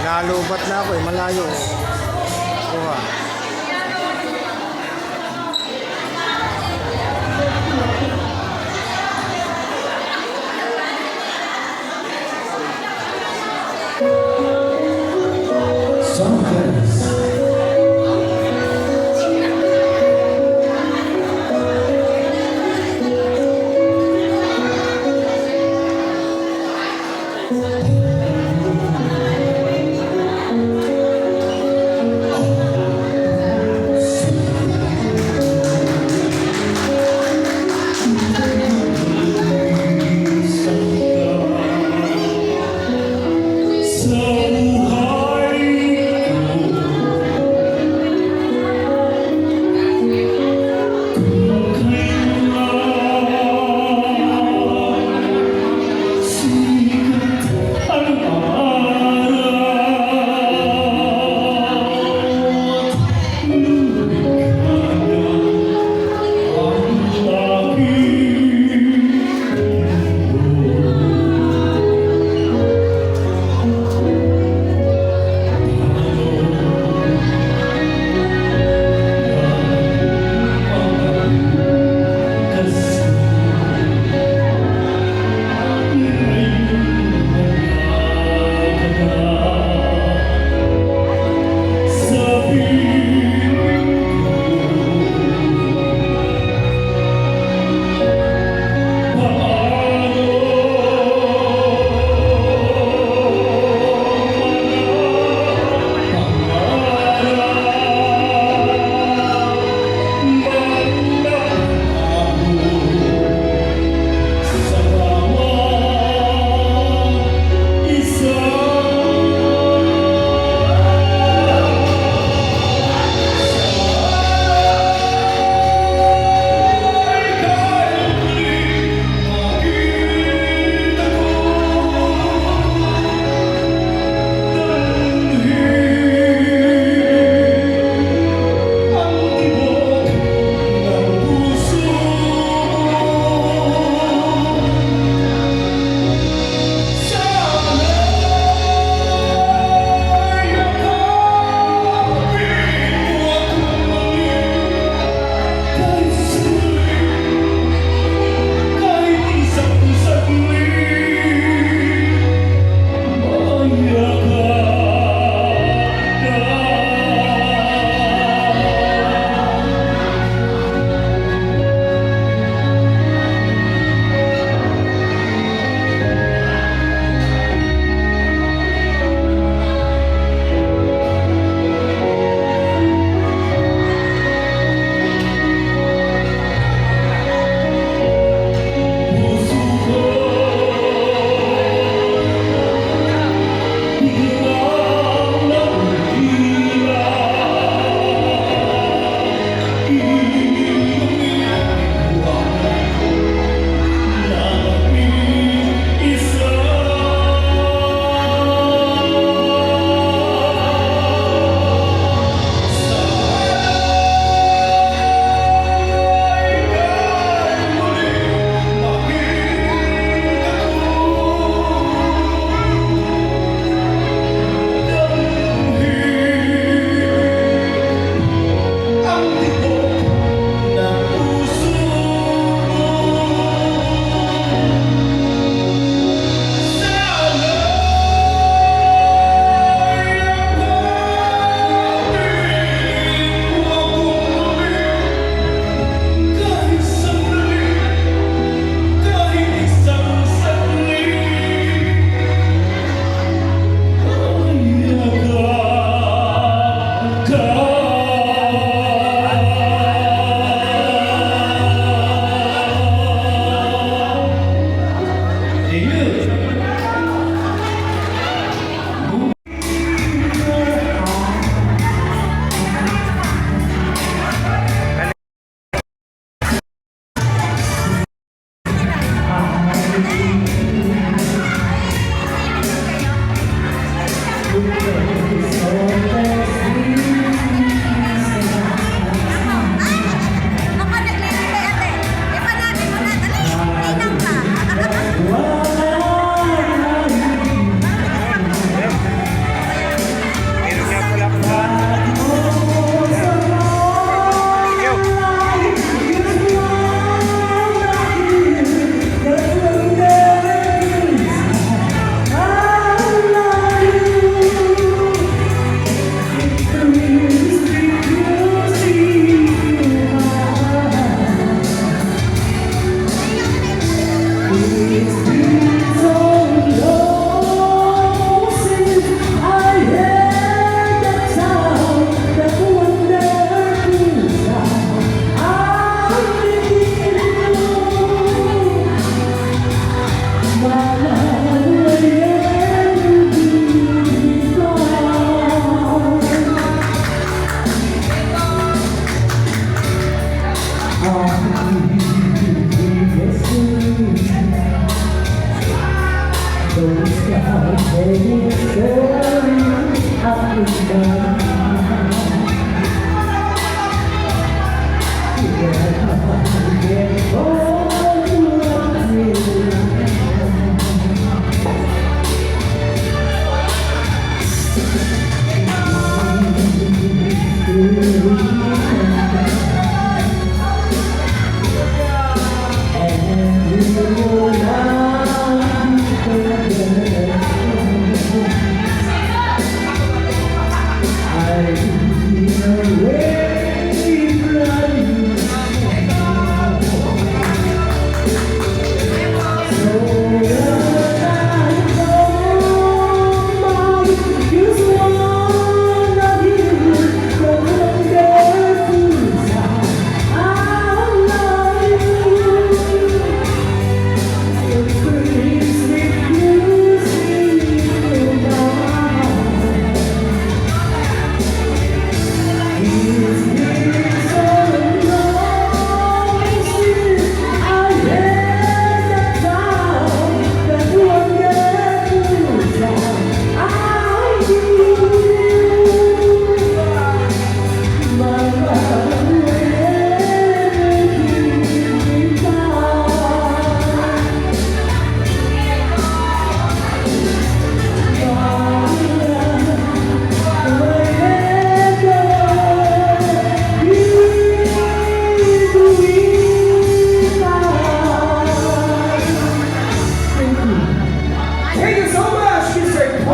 Nalubat na ako eh, malayo. Kuha. Sometimes. Thank you so much, Mr.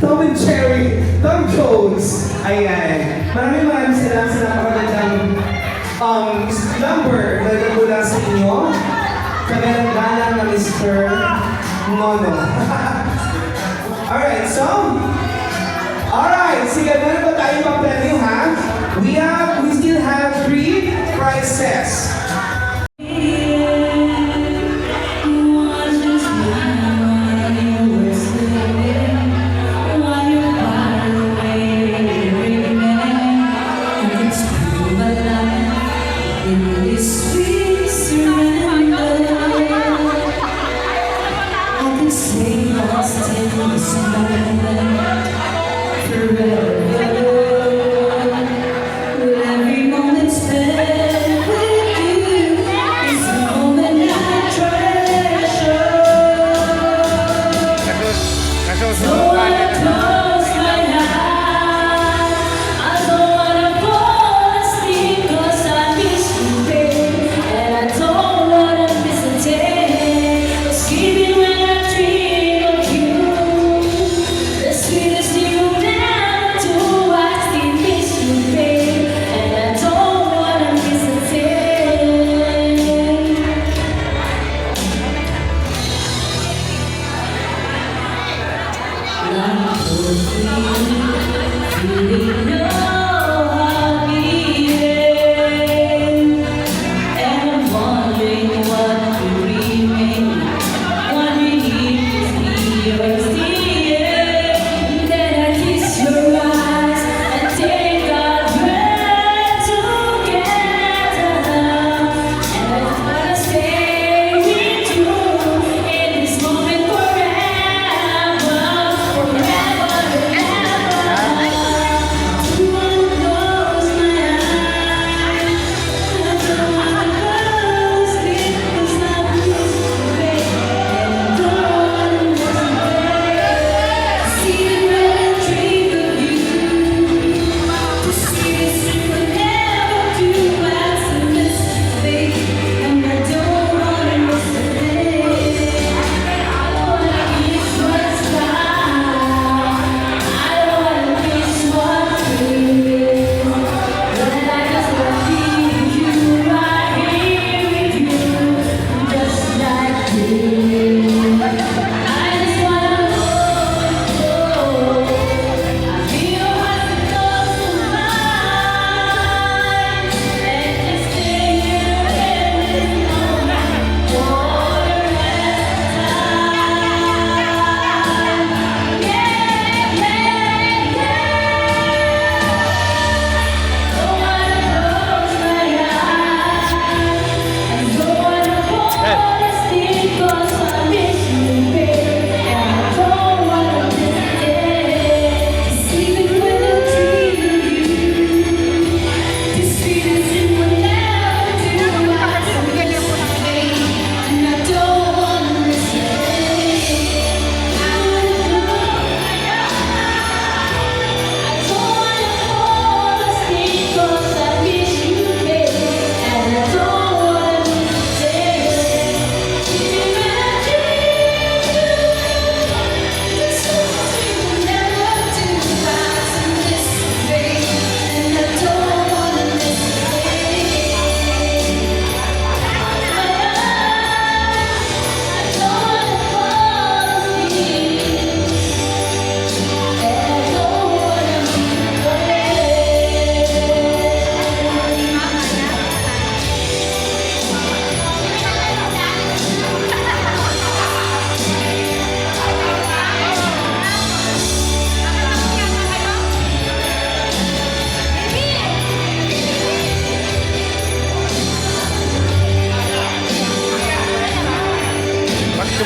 Tom and Jerry, Tom Jones. Ayan. Maraming salamat sa napakagandang number na nagmula sa inyo. Kagalang-galang na Mr. Nono. Alright, sige, meron ba tayong pang-preview, ha? We still have 3 prizes. Every moment spent with you.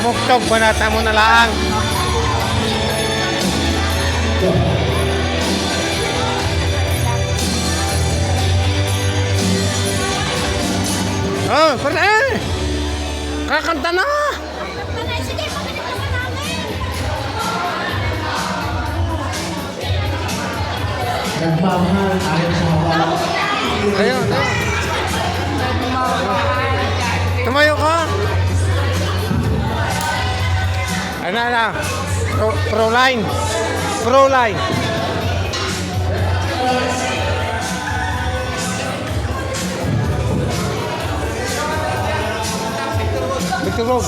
Mugtog, banata mo na lang. Oh, pwede eh. Kakanta na. Sige, pakita ka namin. Nagmamahal ayon sa mga Ayun, ayun. Tumayo ka. Ano? Pro-line. Pro-line. Victor Road.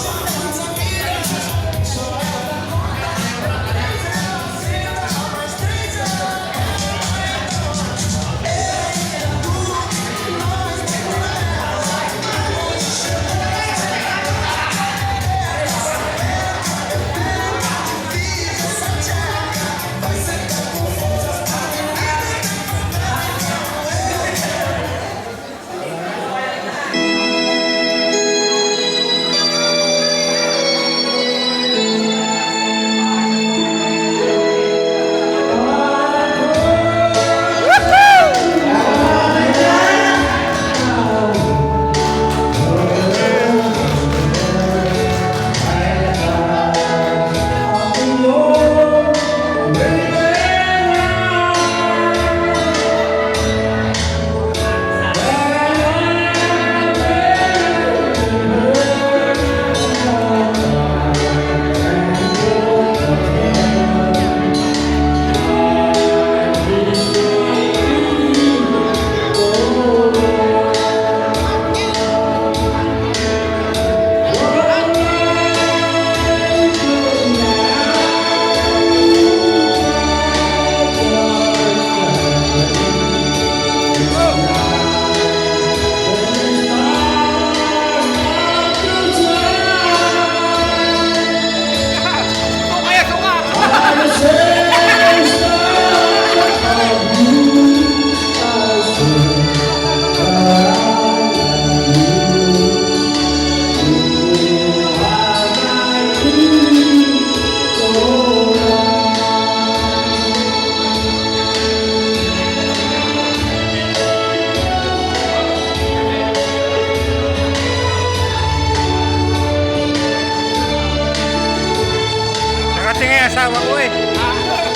Nakatingin asawa ko eh.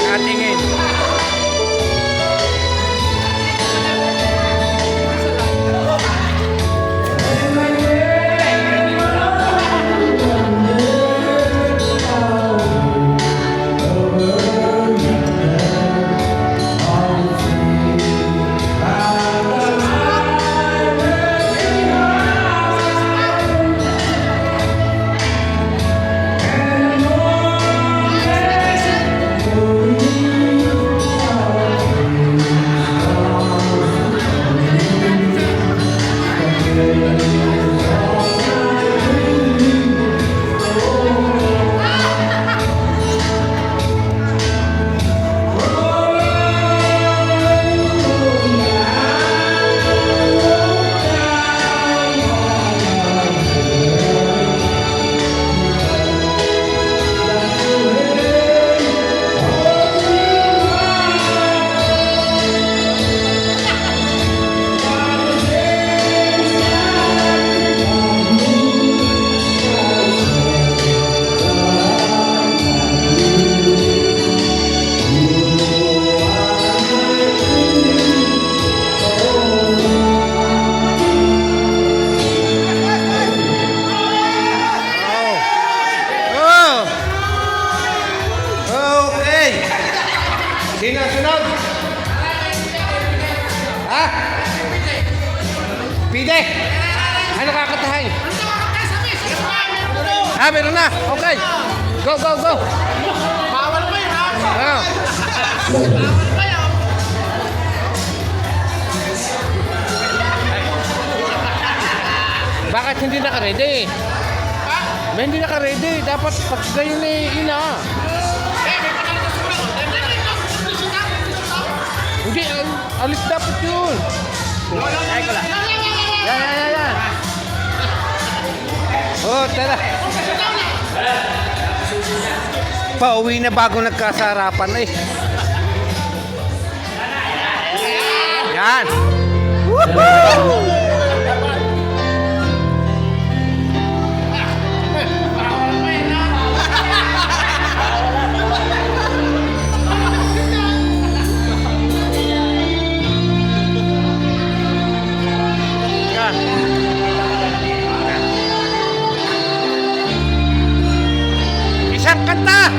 Nakatingin. Sunod. Ha? Pide. Ano kakatahay? Ah, meron na. Okay. Go, go, go. Bawal pa yun, ha? Bakit hindi naka-ready? Ba, hindi naka-ready. Dapat pag gayon eh, ina. Hindi, alis dapat yun. Ay ko lang. Yan. Oh, tara. Pauwi na bago nagkasarapan eh. Yan. Woohoo! Yan. Isang kanta.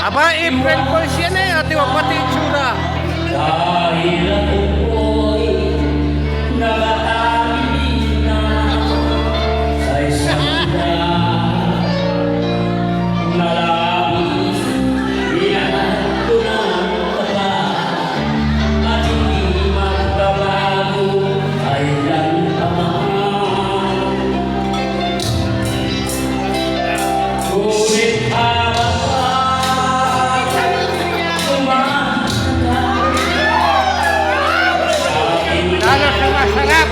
Aba, April Fools yan eh. Ate, wag pati itsura. Dahil ako'y nakatali na sa isang nalabis, inahan ko ng taba at hindi magbabago kailan pa man. Ngunit Lalo sa masarap.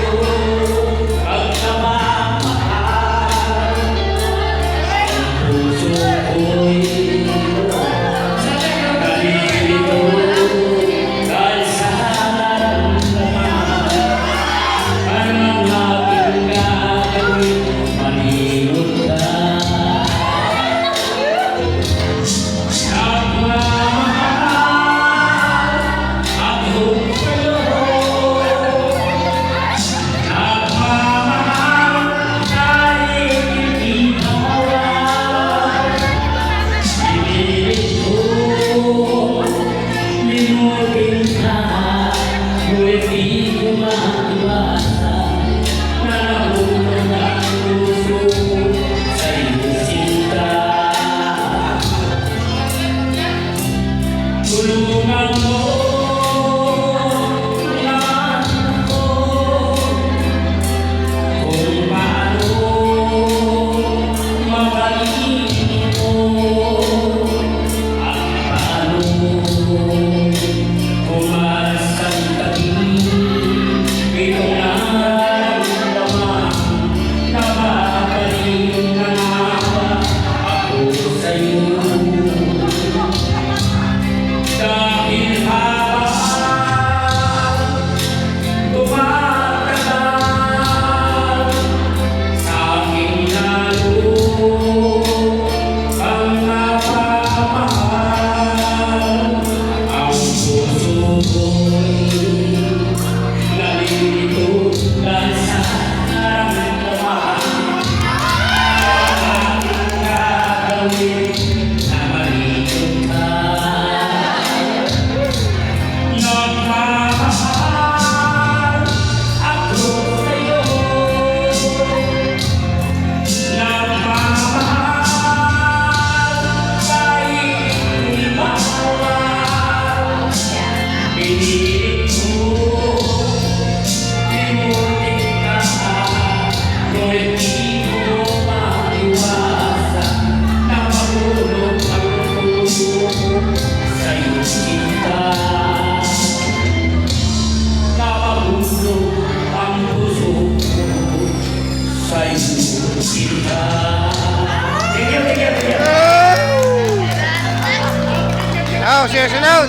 Oh, siya sunod.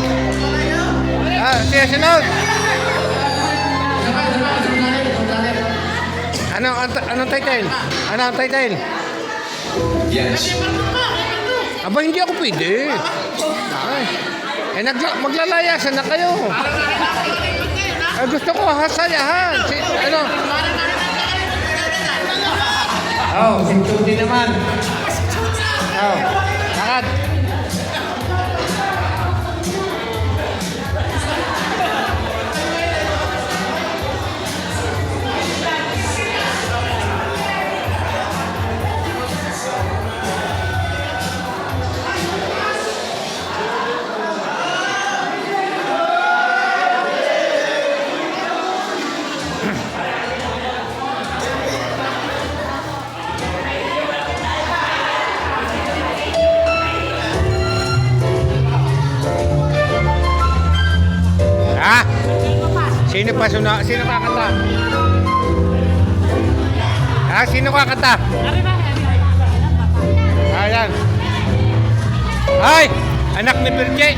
Siya sunod. Anong title? Anong title? Yes. Aba, hindi ako pwede. Ay. Maglalayasan na kayo. Gusto ko hasayahan. Ano? Oh, sintundi naman. Oh, lakad. Sino pa suna? Sino kakanta? Ah, sino kakanta? Ayan. Ay! Anak ni Birje.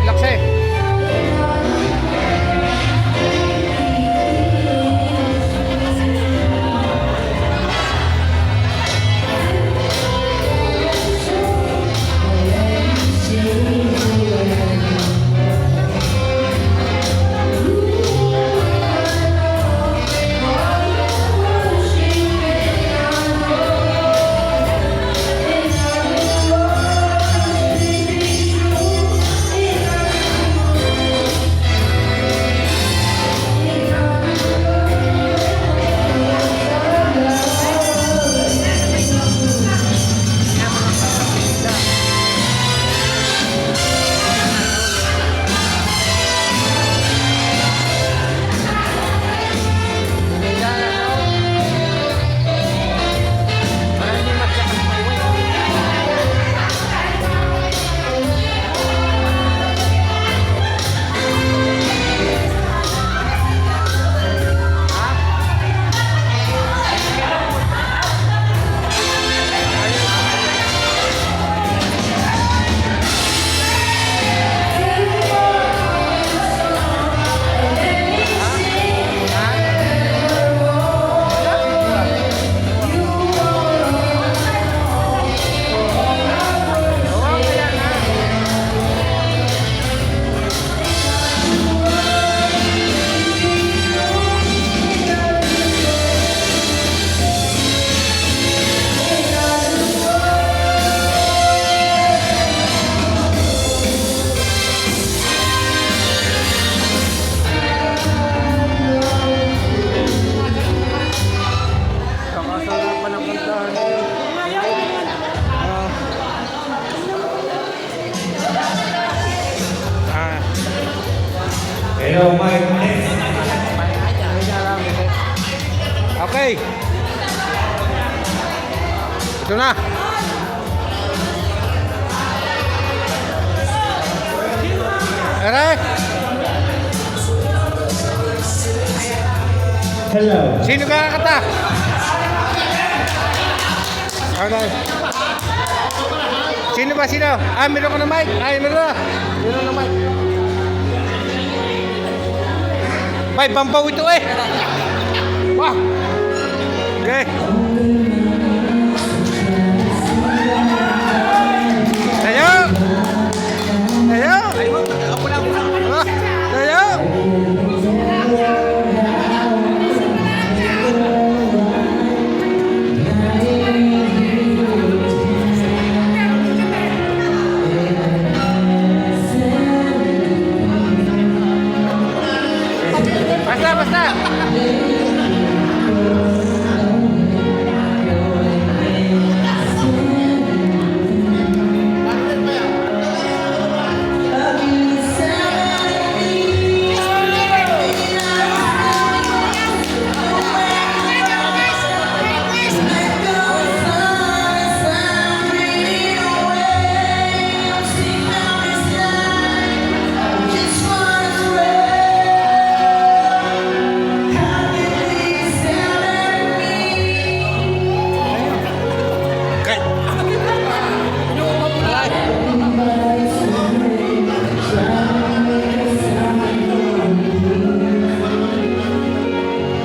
Laksi. Hello, Mike. Okay. Ito na. Ere. Hello. Sino kakanta? Okay. Sino ba? Sino? Ah, meron ko na mic. Ay, meron na. Meron na mic. May bampaw ito eh. Wah. Okay. Tayo. Tayo. Tayo. Basta, basta.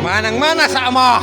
Manang-mana sa Ama.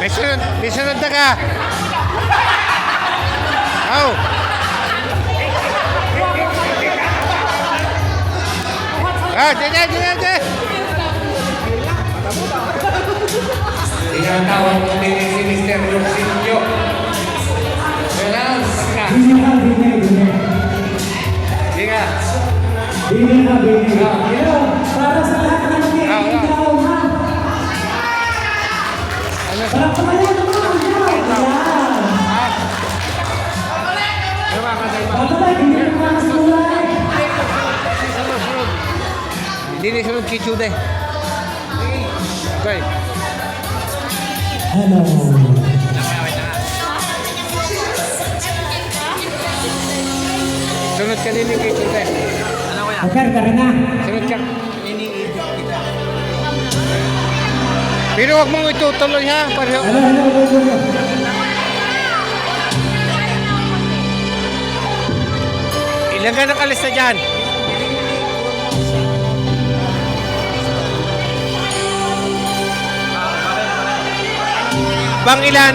May sunod na ka. Oh. Dyan. Tinatawag mo din si Mr. Luxinio. Relax ka. Bini ka. Para sa lahat ng ikaw, ha? Para pamaya naman, Babalik, hindi ka makasulay. Hindi na sunod kitsude. Okay. Hello. Sunod ka din yung kitsude. Okay, kaya na. Sunod ka. Pero huwag mong itutuloy ha. Para... Hello. Ilan ka nakalis na dyan? Pangilan?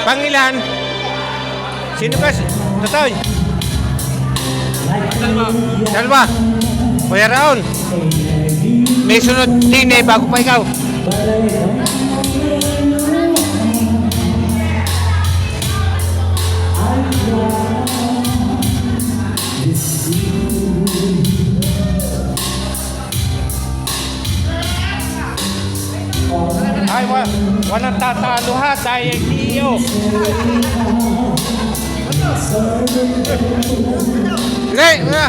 Pangilan? Sino ka? Totoy? Dalawa. Kuya Raul. May sunod din eh, bago pa ikaw. Ay, walang tatalo ha, tayo iyo. Hey, wala.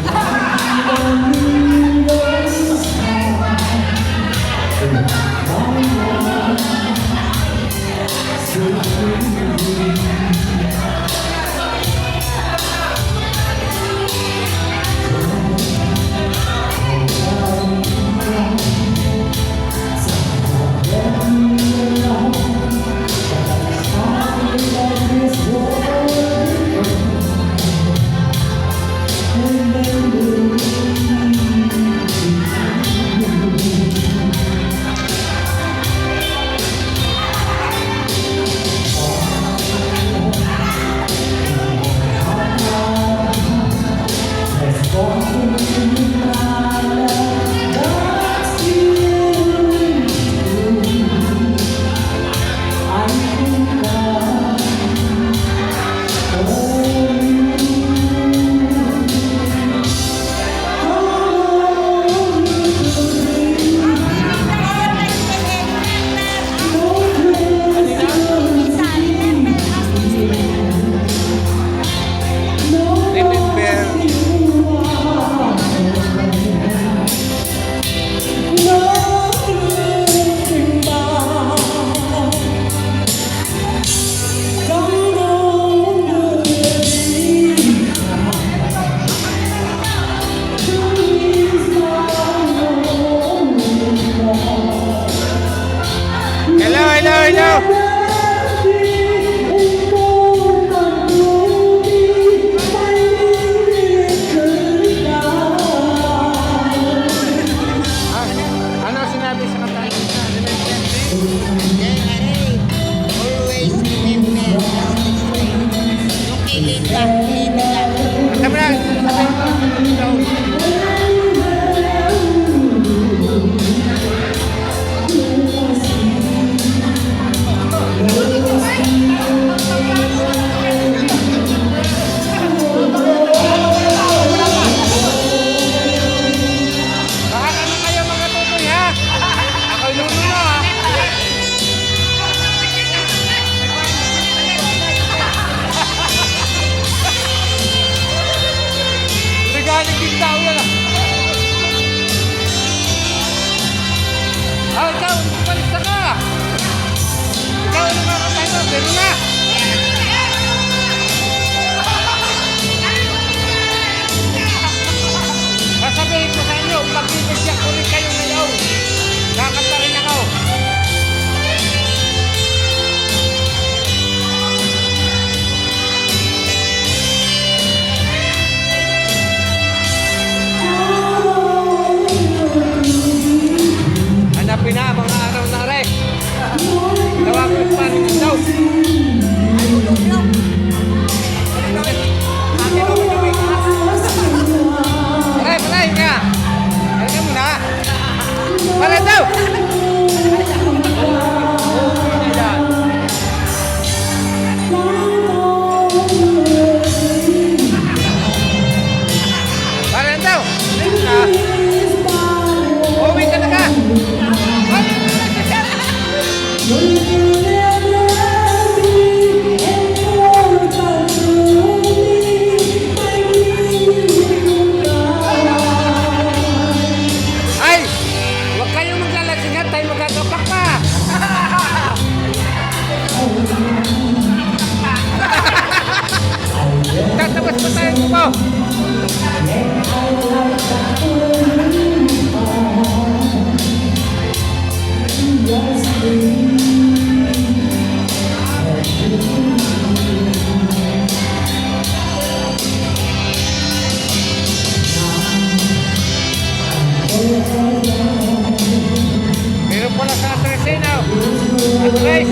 Okay.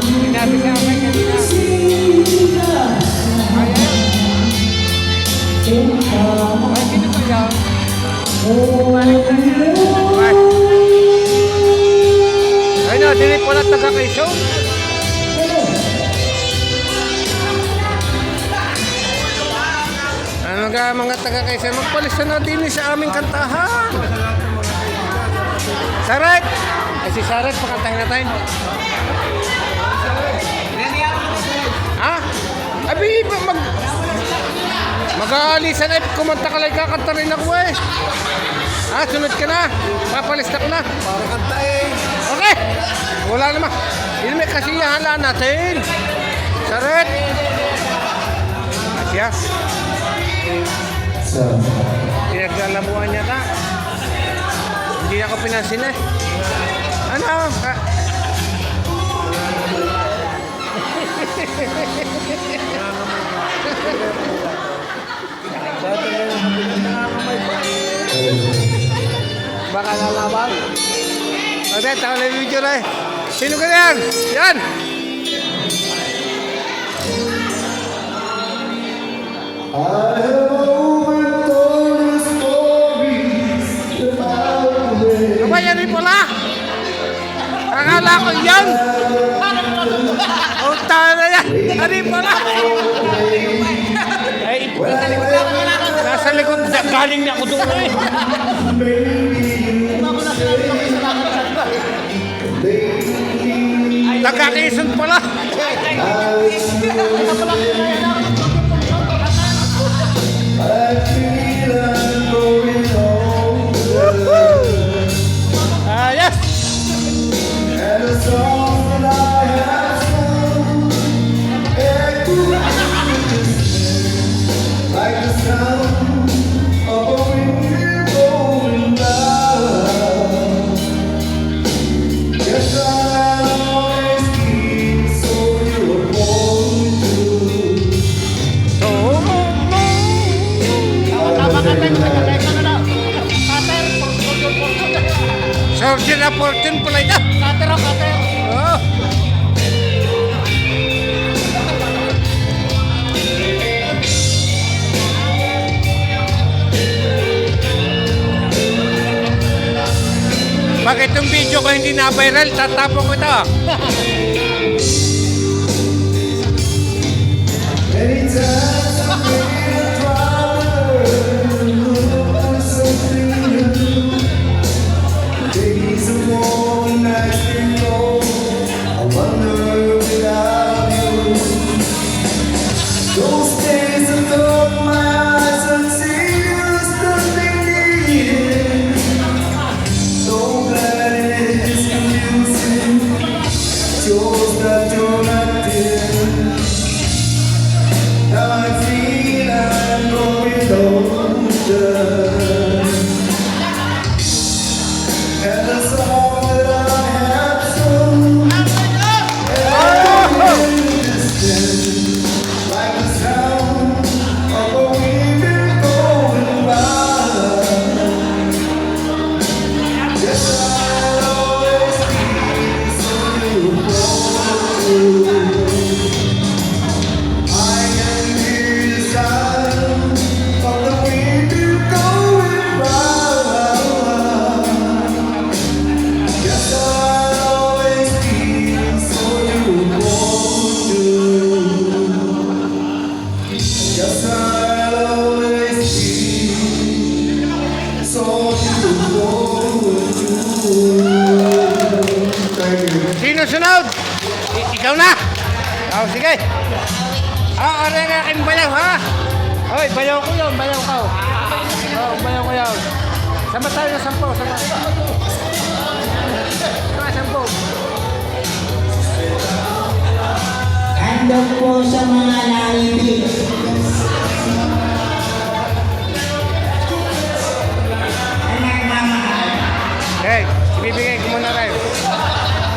Sinabi sa akin kanina. Ay, sino ba yan? Ay na, dili pala taga-Quezon. Ano nga mga taga-Quezon, magpalista na din sa aming kantahan. Saret! Ay si Saret, pakantahin natin. Ha? Abi, mag-aalisan ay kumanta ka lang, kakanta rin ako eh. Ha, sunod ka na. Papalista ko na. Para kanta eh. Okay. Wala naman. Yun may kasiyahan lang natin. Saret. Asya. Pinaglalabuan niya ta. Hindi ako pinansin eh. Ano? Baka nalabang. Okay, tayo na yung video na eh. Sino ka yan? Yan! Ano yan rin pala? Akala ko yan! Oh, tayo na yan! Ano rin pala? Ay, nasa likod, galing na ako doon eh. Taga-Quezon pala. Yes. Surgeon na fortune pala ito. Cutter o cutter. Oo. Bakit itong video ko hindi na-viral? Tatapon ko ito. Sino sunod? Ikaw na? Oh, sige. Aray na aking bayaw, ha? Hoy, bayaw ko yun, bayaw ko. Oh, bayaw ko yun. Sama tayo na 10, sama. Sama 10. Handog po sa mga naibig. Hey, ibibigay ko muna kayo.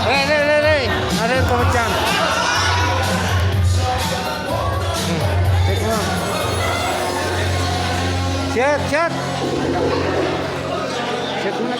Hey. Asan ko dyan? Take mo. Shot. Shot mo na.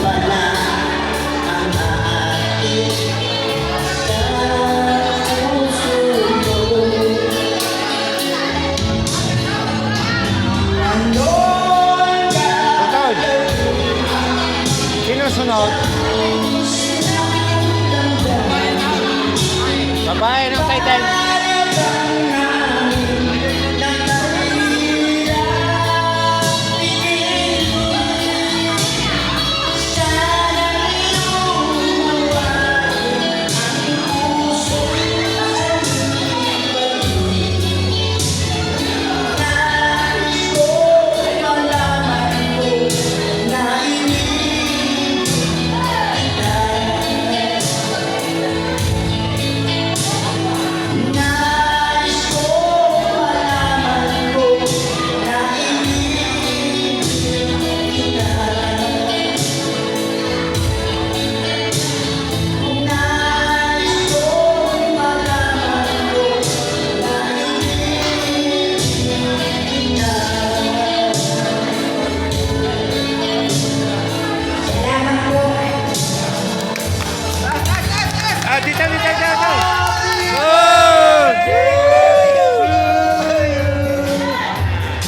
pala ang ating sa puso ko. Sunod. Sino sunod? Babae ng title. Dito.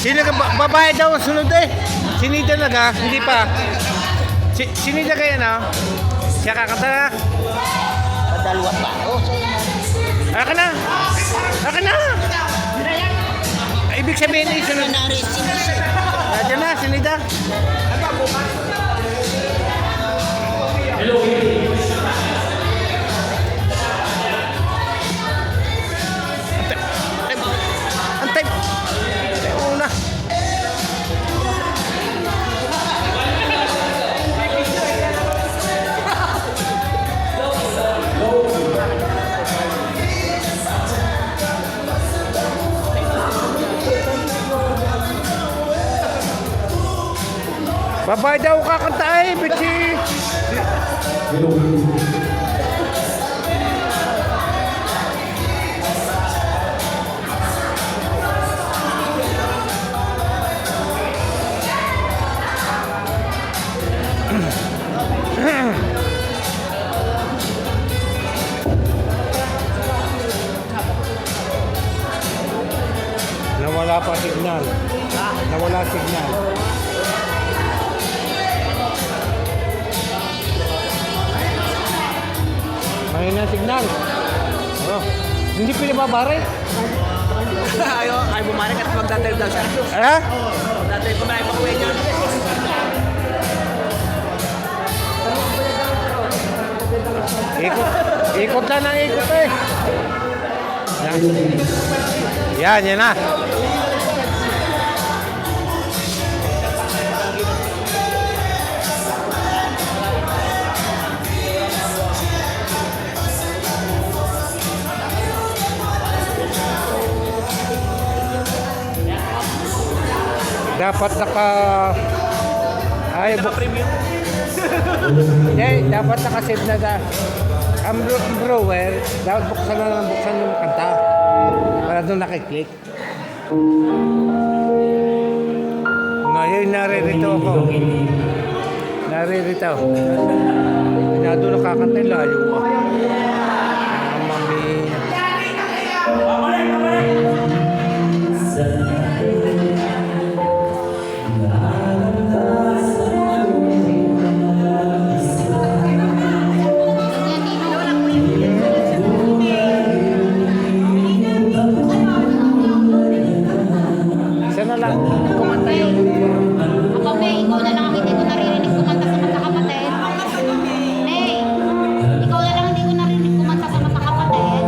Sino ka babae daw ang sunod eh? Sinida na hindi pa. Sinida kayo na? Siya kakanta na? Dalawa pa. Aka na! Ibig sabihin eh, sunod. Nandiyan na, sinida. Hello, Antay. Una. Babae daw kakanta eh, bitsi. Nawala pa signal. Nawala signal. Mahina signal. Oh. Hindi pinababare. Ay bumalik at magdadrive daw siya. Ha? Magdadrive pa may pakuwi niya. Ikot lang ng ikot eh. Yan na. Dapat Naka-premium. dapat nakasave na ang brewer, dapat buksan yung kanta para doon nakiklik. Ngayon naririto ako. Doon nakakanta layo. Mami. Sana lang kumanta yun. Ako, May, ikaw na lang ang hindi ko naririnig kumanta sa magkakapatid. May, ikaw na lang hindi ko narinig kumanta sa magkakapatid.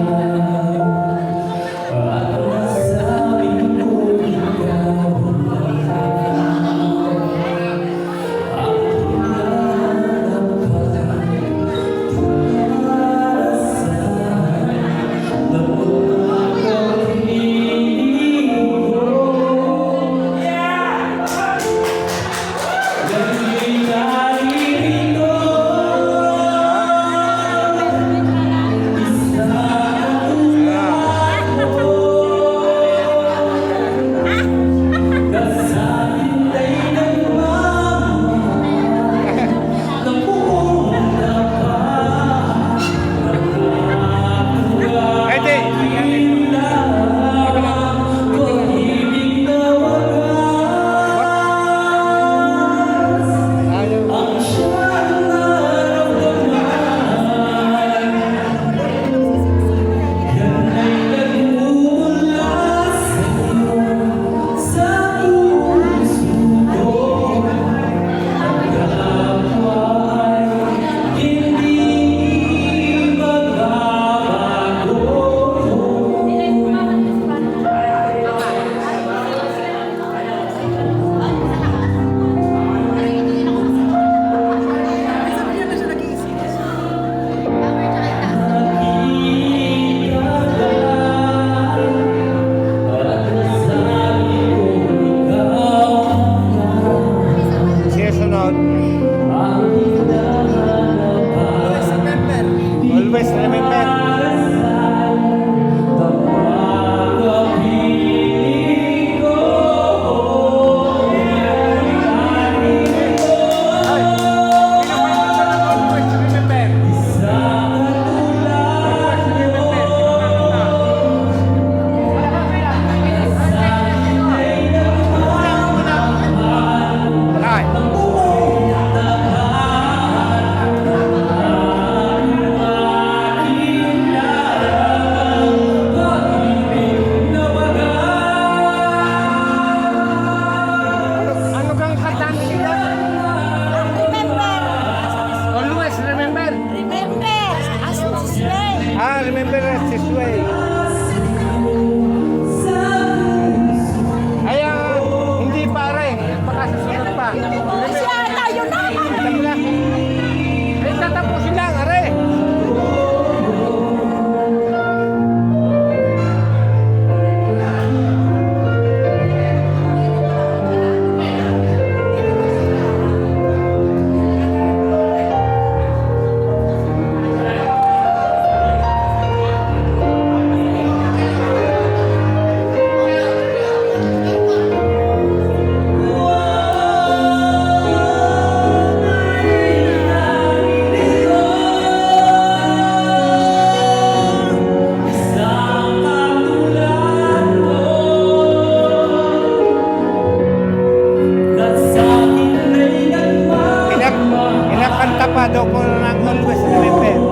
daw po ng always remember.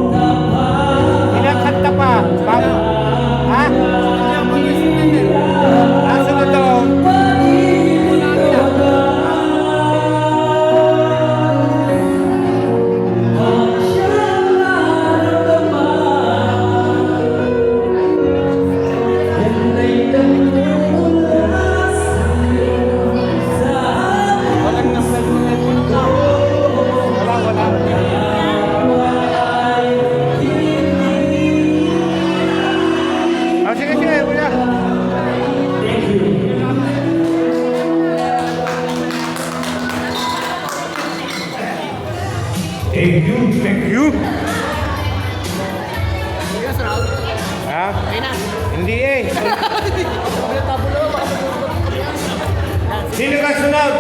Ilang kanta pa? Bago? Ha? Nasunod doon. Walang number ng telephone ko. Wala. Oh, sige, kuya. Thank you. Ha? Hindi eh. Sino ka sunod?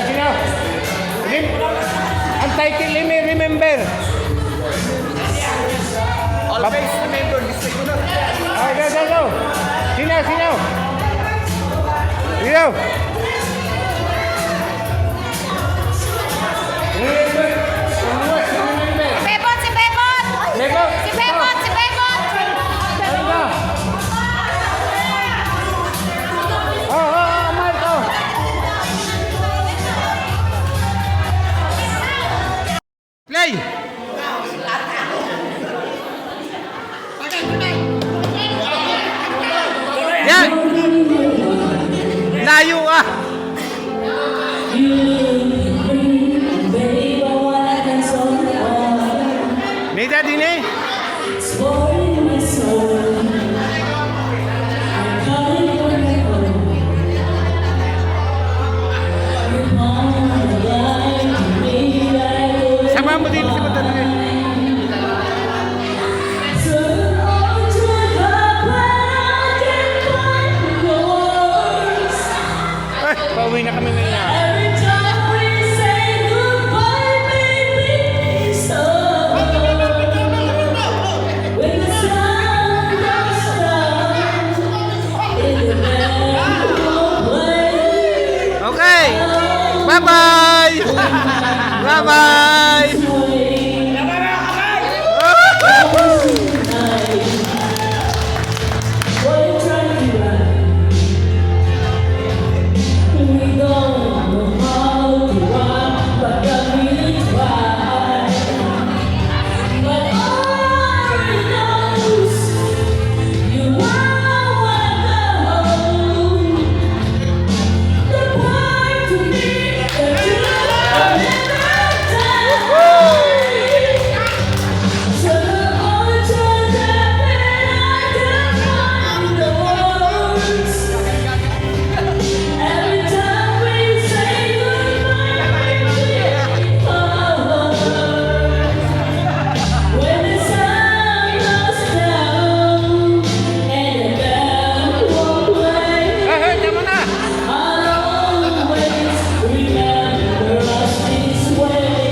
Sino? Ang title, remember. Always remember this segunda. Go. Sino? Bebot, si Bebot! Bebot! Si Bebot! Ano ba? Marco! Play! Yan! Layo ah! Nida din eh! Sama mo din si Madalena. Ay, pauwi na kami ngayon. Okay. Bye-bye. Bye-bye.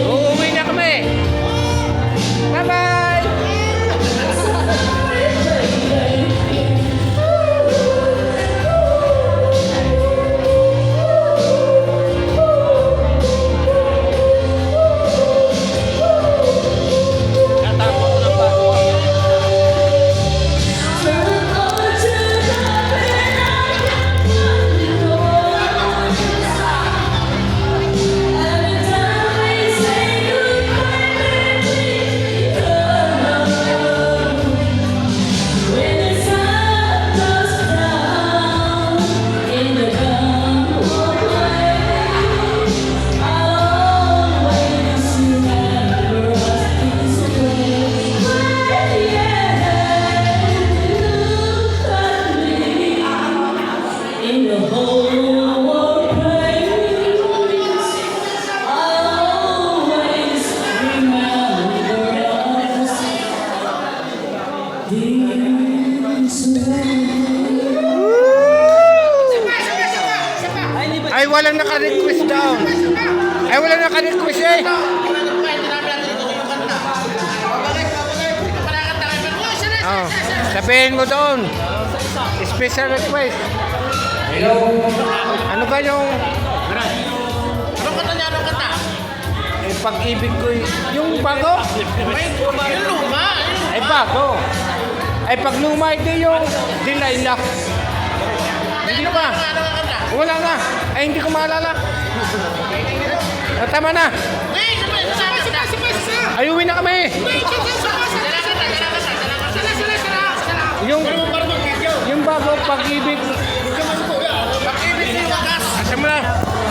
Uuwi na kami. Bye-bye. Ay, walang naka-request daw. Ay, walang naka-request eh. Oh, sabihin mo doon. Special request. Ano ba yung... Anong kanta niya? Anong kanta? pag-ibig ko yung bago. Yung luma. Ay bago. Ay pag luma, hindi yung Delilah. Hindi pa. Wala na. Ay hindi ko maalala. Tama na. Ayuwi na kami. Yung bago pag-ibig. Pag-ibig yung wagas. Asa mo na.